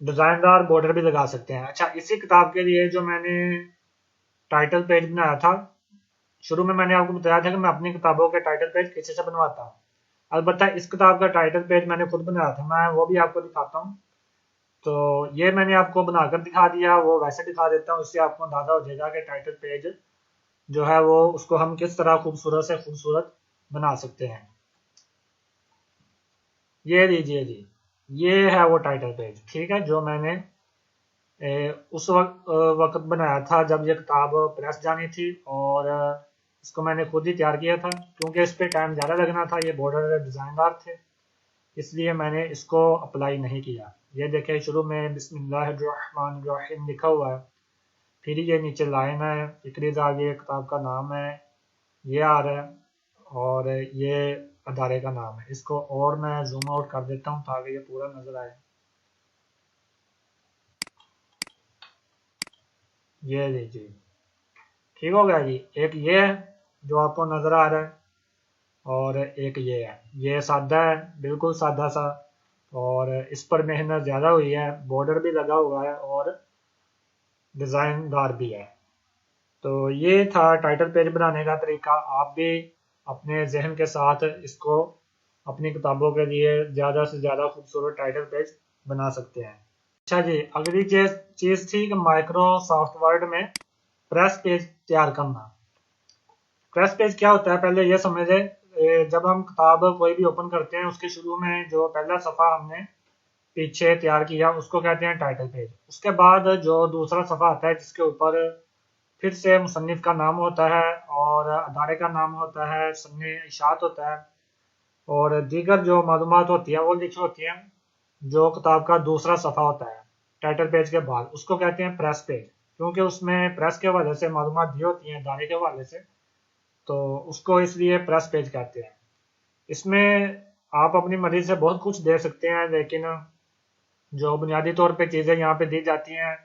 डिजाइनदार बॉर्डर भी लगा सकते हैं। अच्छा, इसी किताब के लिए जो मैंने टाइटल पेज बनाया था, शुरू में मैंने आपको बताया था कि मैं अपनी किताबों के टाइटल पेज किसी से बनवाता हूँ। अलबत्ता इस किताब का टाइटल पेज मैंने खुद बनाया था, मैं वो भी आपको दिखाता हूँ। तो ये मैंने आपको बनाकर दिखा दिया, वो वैसे दिखा देता हूँ, इससे आपको अंदाजा हो जाएगा कि टाइटल पेज जो है वो उसको हम किस तरह खूबसूरत से खूबसूरत बना सकते हैं। ये लीजिए जी, ये है वो टाइटल पेज, ठीक है, जो मैंने उस वक्त बनाया था जब ये किताब प्रेस जानी थी, और इसको मैंने खुद ही तैयार किया था क्योंकि इस पे टाइम ज़्यादा लगना था। ये बॉर्डर डिज़ाइनदार थे, इसलिए मैंने इसको अप्लाई नहीं किया। ये देखें, शुरू में बिस्मिल्लाहिर्रहमानिर्रहीम लिखा हुआ है, फिर ये नीचे लाइन है, फिक्रीज आगे किताब का नाम है, ये आ रहा है, और ये अदारे का नाम है। इसको और मैं जूम आउट कर देता हूँ ताकि ये पूरा नजर आए। ये लीजिए, ठीक हो गया जी। एक ये है जो आपको नजर आ रहा है, और एक ये है, ये सादा है, बिल्कुल सादा सा, और इस पर मेहनत ज्यादा हुई है, बॉर्डर भी लगा हुआ है और डिजाइनदार भी है। तो ये था टाइटल पेज बनाने का तरीका। आप भी अपने जहन के साथ इसको अपनी किताबों के लिए ज़्यादा से ज़्यादा खूबसूरत टाइटल पेज बना सकते हैं। अच्छा जी, अगली चीज़ थी कि माइक्रोसॉफ्ट वर्ड में प्रेस पेज तैयार करना। प्रेस पेज क्या होता है पहले ये समझे। जब हम किताब कोई भी ओपन करते हैं उसके शुरू में जो पहला सफ़ा हमने पीछे तैयार किया उसको कहते हैं टाइटल पेज। उसके बाद जो दूसरा सफ़ा आता है जिसके ऊपर फिर से मुसन्निफ का नाम होता है और अदारे का नाम होता है, सन्ने इशात होता है और दीगर जो मालूमात होती है वो लिखी होती हैं। जो किताब का दूसरा सफ़ा होता है टाइटल पेज के बाद उसको कहते हैं प्रेस पेज, क्योंकि उसमें प्रेस के हवाले से मालूमात दी होती हैं अदारे के हवाले से, तो उसको इसलिए प्रेस पेज कहते हैं। इसमें आप अपनी मर्जी से बहुत कुछ दे सकते हैं, लेकिन जो बुनियादी तौर पे चीज़ें यहाँ पे दी जाती हैं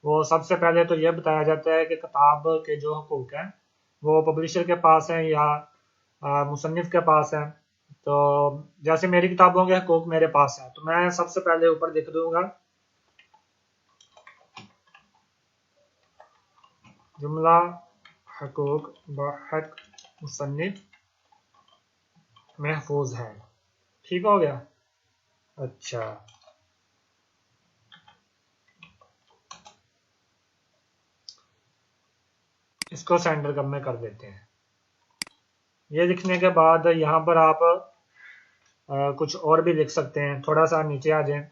वो सबसे पहले तो ये बताया जाता है कि किताब के जो हकूक हैं वो पब्लिशर के पास हैं या मुसन्निफ के पास हैं। तो जैसे मेरी किताबों के हकूक मेरे पास हैं तो मैं सबसे पहले ऊपर लिख दूंगा जुमला हकूक बहक मुसन्निफ महफूज है। ठीक हो गया। अच्छा, इसको सेंटर कब में कर देते हैं। ये लिखने के बाद यहाँ पर आप कुछ और भी लिख सकते हैं। थोड़ा सा नीचे आ जाएं।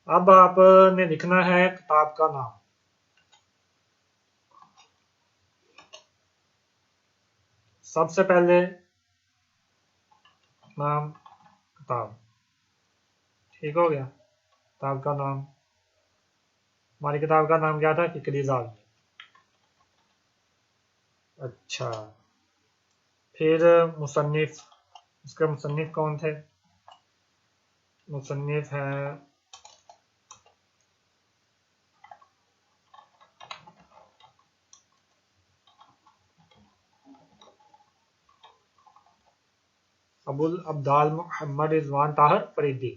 अब आपने लिखना है किताब का नाम। सबसे पहले नाम किताब। ठीक हो गया। किताब का नाम, हमारी किताब का नाम क्या था, किकरी जावी। अच्छा, फिर मुसन्निफ, इसके मुसन्निफ कौन थे। मुसन्निफ हैं अबुल अब्दाल मोहम्मद रिजवान ताहिर फरीदी।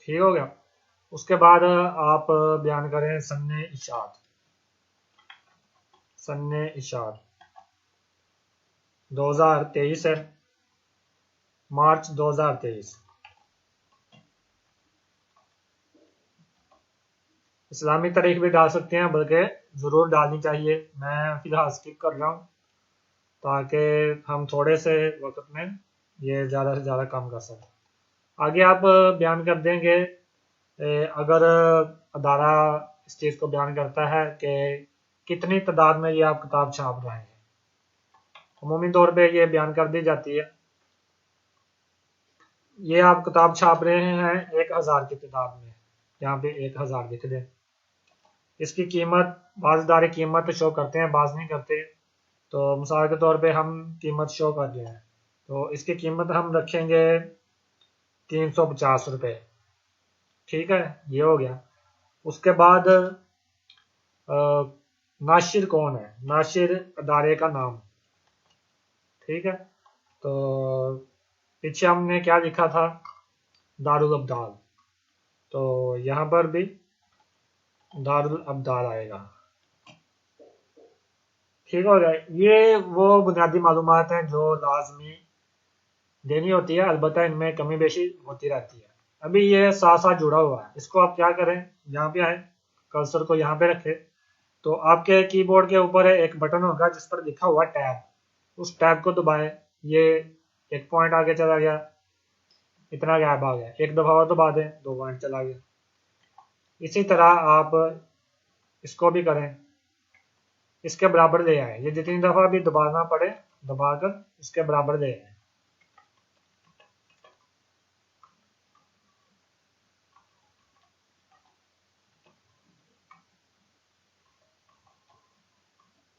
ठीक हो गया। उसके बाद आप बयान करें सन्ने इशात। सन्ने इशात 2023 है, मार्च 2023। इस्लामी तारीख भी डाल सकते हैं, बल्कि ज़रूर डालनी चाहिए। मैं फिलहाल स्किप कर रहा हूँ ताकि हम थोड़े से वक्त में ये ज़्यादा से ज़्यादा काम कर सकें। आगे आप बयान कर देंगे अगर अदारा इस चीज़ को बयान करता है कि कितनी तादाद में ये आप किताब छाप रहे हैं। अमूमी तौर पे ये बयान कर दी जाती है। ये आप किताब छाप रहे हैं 1000 की तादाद में, यहाँ पे 1000 लिख दें। इसकी कीमत, बाज़ अदारे कीमत शो करते हैं, बाज़ नहीं करते, तो मिसाल के तौर पे हम कीमत शो कर रहे हैं तो इसकी कीमत हम रखेंगे 350 रुपये। ठीक है, ये हो गया। उसके बाद नाशिर कौन है, नाशिर अदारे का नाम। ठीक है, तो पीछे हमने क्या लिखा था, दारुल अब्दाल, तो यहाँ पर भी दारुल अब्दाल आएगा। ठीक हो गया। ये वो बुनियादी मालूमात हैं जो लाजमी देनी होती है, अलबत्ता इनमें कमी बेशी होती रहती है। अभी ये साथ साथ जुड़ा हुआ है। इसको आप क्या करें, यहाँ पे आए, कर्सर को यहाँ पे रखें, तो आपके कीबोर्ड के ऊपर एक बटन होगा जिस पर लिखा हुआ टैब, उस टैब को दबाएं। ये एक पॉइंट आगे चला गया, इतना गैप आ गया, एक दफा और दबा दें, 2 पॉइंट चला गया। इसी तरह आप इसको भी करें, इसके बराबर ले आए। ये जितनी दफा भी दबाना पड़े दबाकर इसके बराबर ले आए।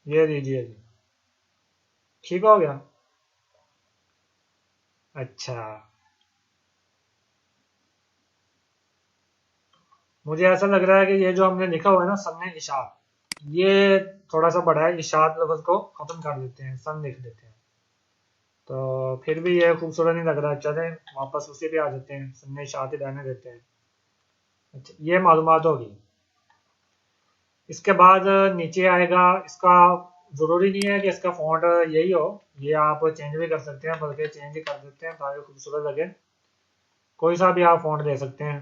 ये लीजिए जी, ठीक हो गया। अच्छा, मुझे ऐसा लग रहा है कि ये जो हमने लिखा हुआ है ना सन्ने इशात, ये थोड़ा सा बड़ा है। इशात लफ्ज को खत्म कर देते हैं, सन लिख देते हैं, तो फिर भी ये खूबसूरत नहीं लग रहा। चलें वापस उसी पे आ जाते हैं, सन्ने इशात ही रहने देते हैं। अच्छा, ये मालूमात होगी। इसके बाद नीचे आएगा, इसका जरूरी नहीं है कि इसका फॉन्ट यही हो, ये आप चेंज भी कर सकते हैं, बल्कि चेंज कर देते हैं ताकि खूबसूरत लगे। कोई सा भी आप फॉन्ट दे सकते हैं।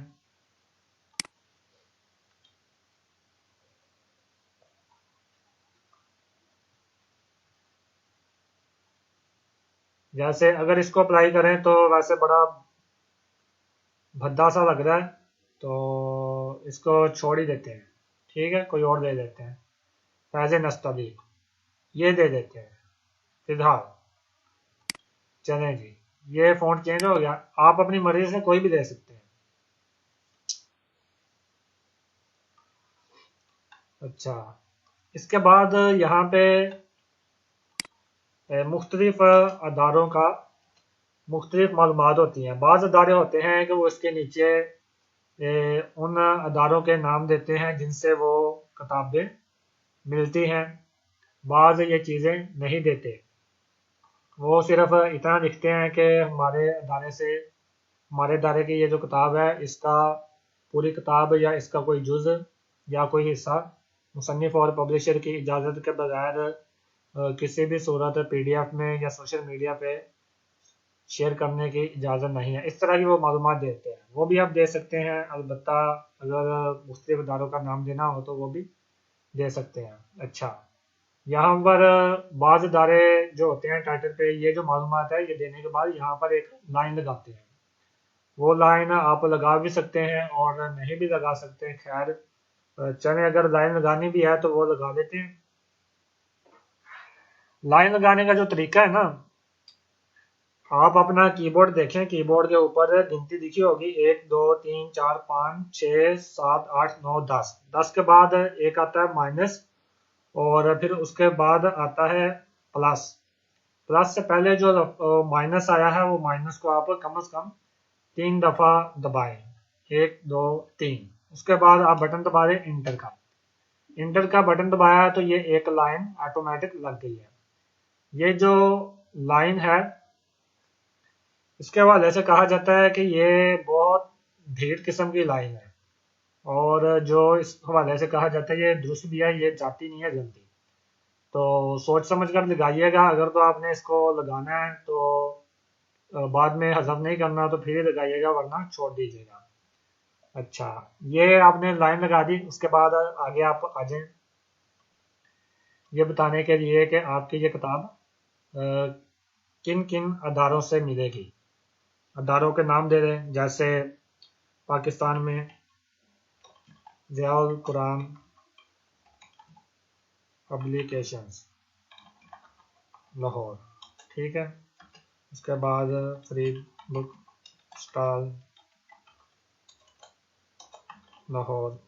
जैसे अगर इसको अप्लाई करें तो वैसे बड़ा भद्दा सा लग रहा है, तो इसको छोड़ ही देते हैं। ठीक है, कोई और दे देते हैं, फैज़ नस्तली ये दे देते हैं फिलहाल। चलें जी, ये फॉन्ट चेंज हो गया। आप अपनी मर्जी से कोई भी दे सकते हैं। अच्छा, इसके बाद यहाँ पे मुख्तलिफ अदारों का मुख्तलिफ मालूमात होती हैं। बाज़ अदारे होते हैं कि वो इसके नीचे उन अदारों के नाम देते हैं जिनसे वो किताबें मिलती हैं। बाज़ ये चीज़ें नहीं देते, वो सिर्फ इतना लिखते हैं कि हमारे इदारे की ये जो किताब है, इसका पूरी किताब या इसका कोई जुज़ या कोई हिस्सा मुसन्निफ और पब्लिशर की इजाज़त के बगैर किसी भी सूरत पीडीएफ में या सोशल मीडिया पे शेयर करने की इजाज़त नहीं है। इस तरह की वो मालूमात देते हैं, वो भी आप दे सकते हैं। अलबत्ता अगर मुख्तलिफ इदारों का नाम देना हो तो वो भी दे सकते हैं। अच्छा, यहाँ पर बाज़ इदारे जो होते हैं टाइटल पे ये जो मालूमात है ये देने के बाद यहाँ पर एक लाइन लगाते हैं। वो लाइन आप लगा भी सकते हैं और नहीं भी लगा सकते हैं। खैर चलें, अगर लाइन लगानी भी है तो वो लगा देते हैं। लाइन लगाने का जो तरीका है ना, आप अपना कीबोर्ड देखें, कीबोर्ड के ऊपर गिनती लिखी होगी 1 2 3 4 5 6 7 8 9 10। 10 के बाद एक आता है माइनस, और फिर उसके बाद आता है प्लस। प्लस से पहले जो माइनस आया है वो माइनस को आप कम से कम 3 दफा दबाएं, 1 2 3। उसके बाद आप बटन दबा दें इंटर का। इंटर का बटन दबाया है तो ये एक लाइन ऑटोमेटिक लग गई है। ये जो लाइन है इसके हवाले से कहा जाता है कि ये बहुत भीड़ किस्म की लाइन है, और जो इस हवाले से कहा जाता है ये दुरुस्त भी है, ये जाती नहीं है जल्दी। तो सोच समझ कर लगाइएगा। अगर तो आपने इसको लगाना है तो बाद में हजम नहीं करना तो फिर ही लगाइएगा, वरना छोड़ दीजिएगा। अच्छा, ये आपने लाइन लगा दी, उसके बाद आगे आप आ जाएं ये बताने के लिए कि आपकी ये किताब किन किन अदारों से मिलेगी। अदारों के नाम दे दें, जैसे पाकिस्तान में ज़ियाउल कुरान पब्लिकेशंस लाहौर। ठीक है, उसके बाद Farid book stall Lahore,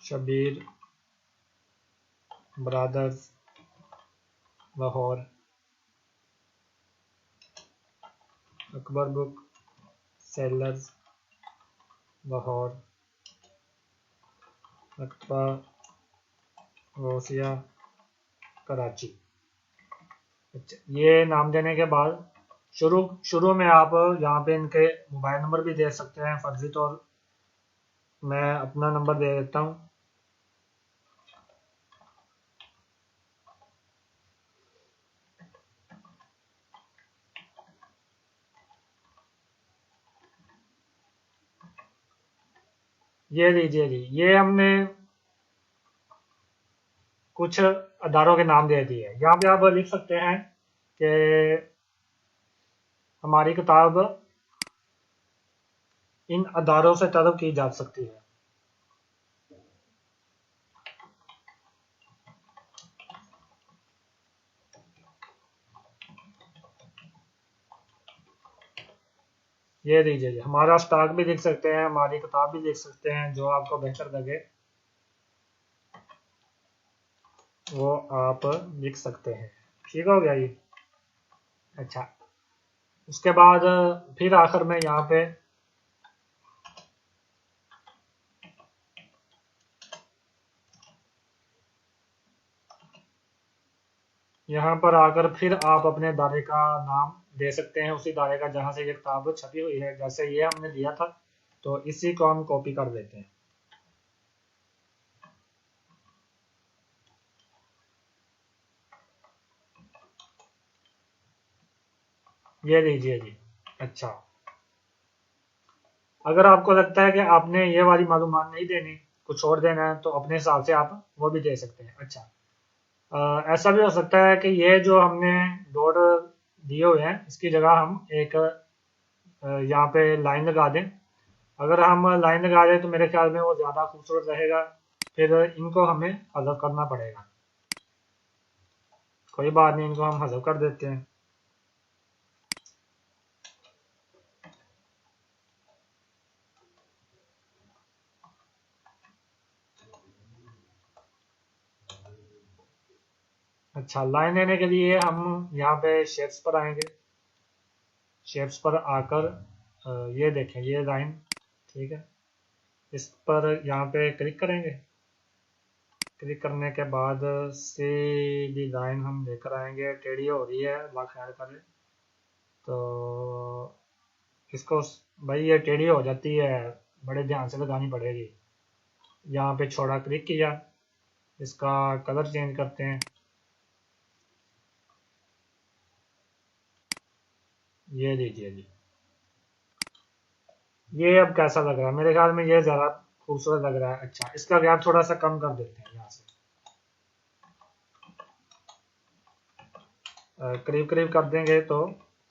Shabbir brothers Lahore, Akbar book sellers Lahore, अकबा रोसिया कराची। अच्छा, ये नाम देने के बाद शुरू शुरू में आप यहाँ पे इनके मोबाइल नंबर भी दे सकते हैं। फर्जी तौर मैं अपना नंबर दे देता हूँ। ये लीजिए जी, ये हमने कुछ अदारों के नाम दे दिए। यहाँ पे आप लिख सकते हैं कि हमारी किताब इन अदारों से तलब की जा सकती है। ये लीजिए जी, हमारा स्टॉक भी लिख सकते हैं, हमारी किताब भी लिख सकते हैं, जो आपको बेहतर लगे वो आप लिख सकते हैं। ठीक हो गया ये। अच्छा, उसके बाद फिर आखिर में यहाँ पर आकर फिर आप अपने दायरे का नाम दे सकते हैं, उसी दायरे का जहाँ से ये किताब छपी हुई है। जैसे ये हमने दिया था तो इसी को हम कॉपी कर देते हैं। ये लीजिए जी। अच्छा, अगर आपको लगता है कि आपने ये वाली मालूमात नहीं देनी, कुछ और देना है, तो अपने हिसाब से आप वो भी दे सकते हैं। अच्छा, ऐसा भी हो सकता है कि ये जो हमने डॉट दिए हुए हैं इसकी जगह हम एक यहाँ पे लाइन लगा दें। अगर हम लाइन लगा दें तो मेरे ख्याल में वो ज़्यादा खूबसूरत रहेगा। फिर इनको हमें हज़फ करना पड़ेगा। कोई बात नहीं, इनको हम हज़फ कर देते हैं। अच्छा, लाइन लेने के लिए हम यहाँ पे शेप्स पर आएंगे। शेप्स पर आकर ये देखें, ये लाइन, ठीक है, इस पर यहाँ पे क्लिक करेंगे। क्लिक करने के बाद सीधी लाइन हम लेकर आएंगे। टेढ़ी हो रही है, अल्लाह खैर करे। तो इसको, भाई ये टेढ़ी हो जाती है, बड़े ध्यान से लगानी पड़ेगी। यहाँ पे छोड़ा, क्लिक किया, इसका कलर चेंज करते हैं। ये लीजिए जी। ये अब कैसा लग रहा है? मेरे ख्याल में ये ज़्यादा खूबसूरत लग रहा है। अच्छा, इसका गैप थोड़ा सा कम कर देते हैं यहाँ से, करीब करीब कर देंगे तो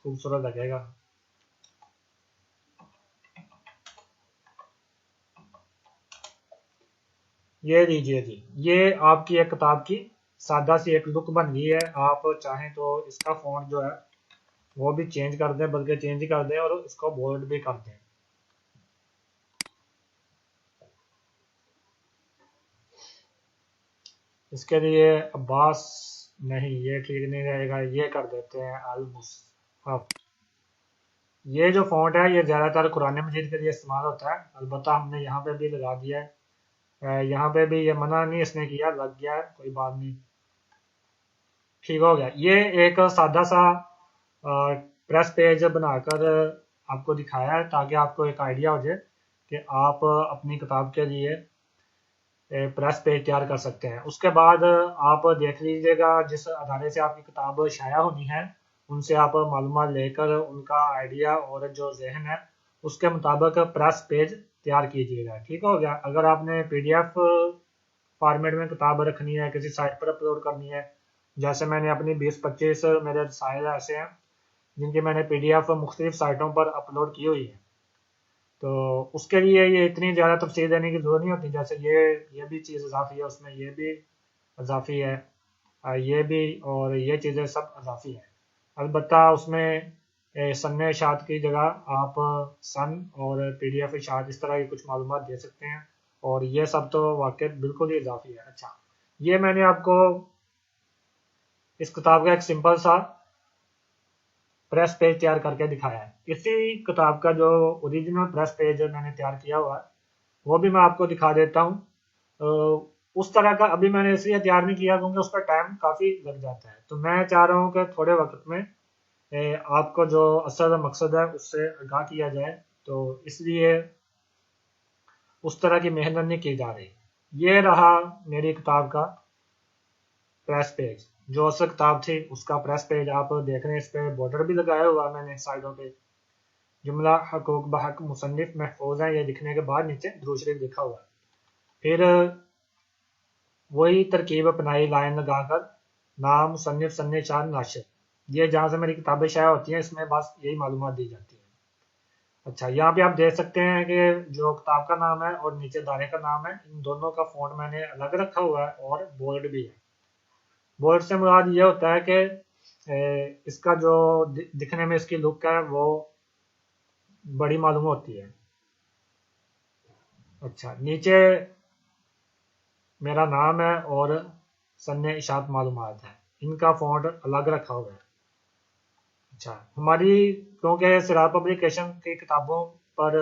खूबसूरत लगेगा। ये लीजिए जी, ये आपकी एक किताब की सादा सी एक लुक बन गई है। आप चाहें तो इसका फॉन्ट जो है वो भी चेंज कर दें, बल्कि चेंज ही कर दें और इसको बोल्ड भी कर दें। इसके लिए अब्बास, नहीं ये ठीक नहीं रहेगा, ये कर देते हैं अल मुसहफ। ये जो फॉन्ट है ये ज़्यादातर कुरान मजीद के लिए इस्तेमाल होता है। अलबत्ता हमने यहाँ पे भी लगा दिया है। यहाँ पे भी ये मना नहीं इसने किया, लग गया है, कोई बात नहीं, ठीक हो गया। ये एक सादा सा प्रेस पेज बनाकर आपको दिखाया है, ताकि आपको एक आइडिया हो जाए कि आप अपनी किताब के लिए प्रेस पेज तैयार कर सकते हैं। उसके बाद आप देख लीजिएगा, जिस अदारे से आपकी किताब शाया होनी है उनसे आप मालूमात लेकर उनका आइडिया और जो जहन है उसके मुताबिक प्रेस पेज तैयार कीजिएगा। ठीक हो गया। अगर आपने पीडीएफ फॉर्मेट में किताब रखनी है, किसी साइट पर अपलोड करनी है, जैसे मैंने अपनी 20-25 मेरे रसायल ऐसे हैं जिनकी मैंने पीडीएफ मुख्तलिफ साइटों पर अपलोड की हुई है, तो उसके लिए ये इतनी ज़्यादा तफसील देने की जरूरत नहीं होती। जैसे ये भी चीज़ इजाफी है, उसमें ये भी इजाफी है, ये भी, और ये चीज़ें सब इजाफी है। अलबत्ता उसमें सन्ने इशात की जगह आप सन और पीडीएफ इशात इस तरह की कुछ मालूमात दे सकते हैं, और ये सब तो वाकई बिल्कुल ही इजाफी है। अच्छा, ये मैंने आपको इस किताब का एक सिंपल सा प्रेस पेज तैयार करके दिखाया है। इसी किताब का जो ओरिजिनल प्रेस पेज मैंने तैयार किया हुआ है वो भी मैं आपको दिखा देता हूँ। उस तरह का अभी मैंने इसलिए तैयार नहीं किया क्योंकि उस पर टाइम काफ़ी लग जाता है। तो मैं चाह रहा हूँ कि थोड़े वक्त में आपको जो असल मकसद है उससे आगाह किया जाए, तो इसलिए उस तरह की मेहनत नहीं की जा रही। ये रहा मेरी किताब का प्रेस पेज, जो असल किताब थी उसका प्रेस पेज आप देख रहे हैं। इस पे बॉर्डर भी लगाया हुआ है मैंने साइडों पे। जुमला हकूक बहक मुसन्निफ महफूज है, ये लिखने के बाद नीचे दुरूद शरीफ लिखा हुआ है। फिर वही तरकीब अपनाई, लाइन लगाकर नाम, मुसन्निफ, सन्ने चार, नाशिर। ये जहाँ से मेरी किताबें शाया होती हैं इसमें बस यही मालूमात दी जाती है। अच्छा, यहाँ पे आप देख सकते हैं कि जो किताब का नाम है और नीचे दायरे का नाम है, इन दोनों का फॉन्ट मैंने अलग रखा हुआ है और बोल्ड भी है। बोल्ड से मुराद ये होता है कि इसका जो दिखने में इसकी लुक है वो बड़ी मालूम होती है। अच्छा, नीचे मेरा नाम है और सन्ने इशात मालूमात है, इनका फॉन्ट अलग रखा हुआ है। अच्छा, हमारी, क्योंकि सिराज पब्लिकेशन की किताबों पर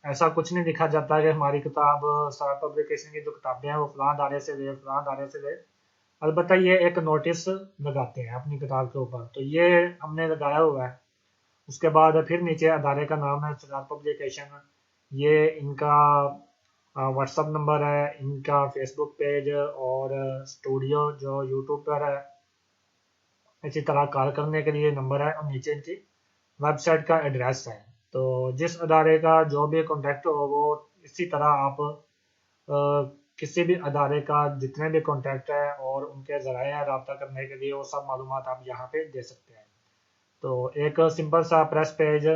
ऐसा कुछ नहीं लिखा जाता कि हमारी किताब, सिराज पब्लिकेशन की जो किताबें हैं वो फलां दायरे से ले, फलां दायरे से ले। अलबत्ता ये एक नोटिस लगाते हैं अपनी किताब के ऊपर, तो ये हमने लगाया हुआ है। उसके बाद फिर नीचे अदारे का नाम है सिराज पब्लिकेशन, ये इनका व्हाट्सअप नंबर है, इनका फेसबुक पेज और स्टूडियो जो यूट्यूब पर है, इसी तरह कॉल करने के लिए नंबर है, और नीचे इनकी वेबसाइट का एड्रेस है। तो जिस अदारे का जो भी कॉन्टैक्ट हो वो इसी तरह आप किसी भी अदारे का जितने भी कॉन्टैक्ट है और उनके ज़राए हैं रब्ता करने के लिए वो सब मालूमात आप यहाँ पे दे सकते हैं। तो एक सिंपल सा प्रेस पेज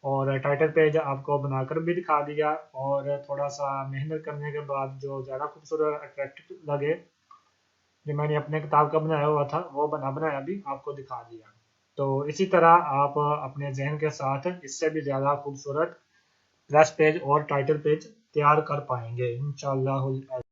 और टाइटल पेज आपको बनाकर भी दिखा दिया और थोड़ा सा मेहनत करने के बाद जो ज़्यादा खूबसूरत अट्रैक्टिव लगे जो मैंने अपने किताब का बनाया हुआ था वो बनाया भी आपको दिखा दिया। तो इसी तरह आप अपने जहन के साथ इससे भी ज़्यादा खूबसूरत प्रेस पेज और टाइटल पेज तैयार कर पाएंगे इंशाअल्लाह।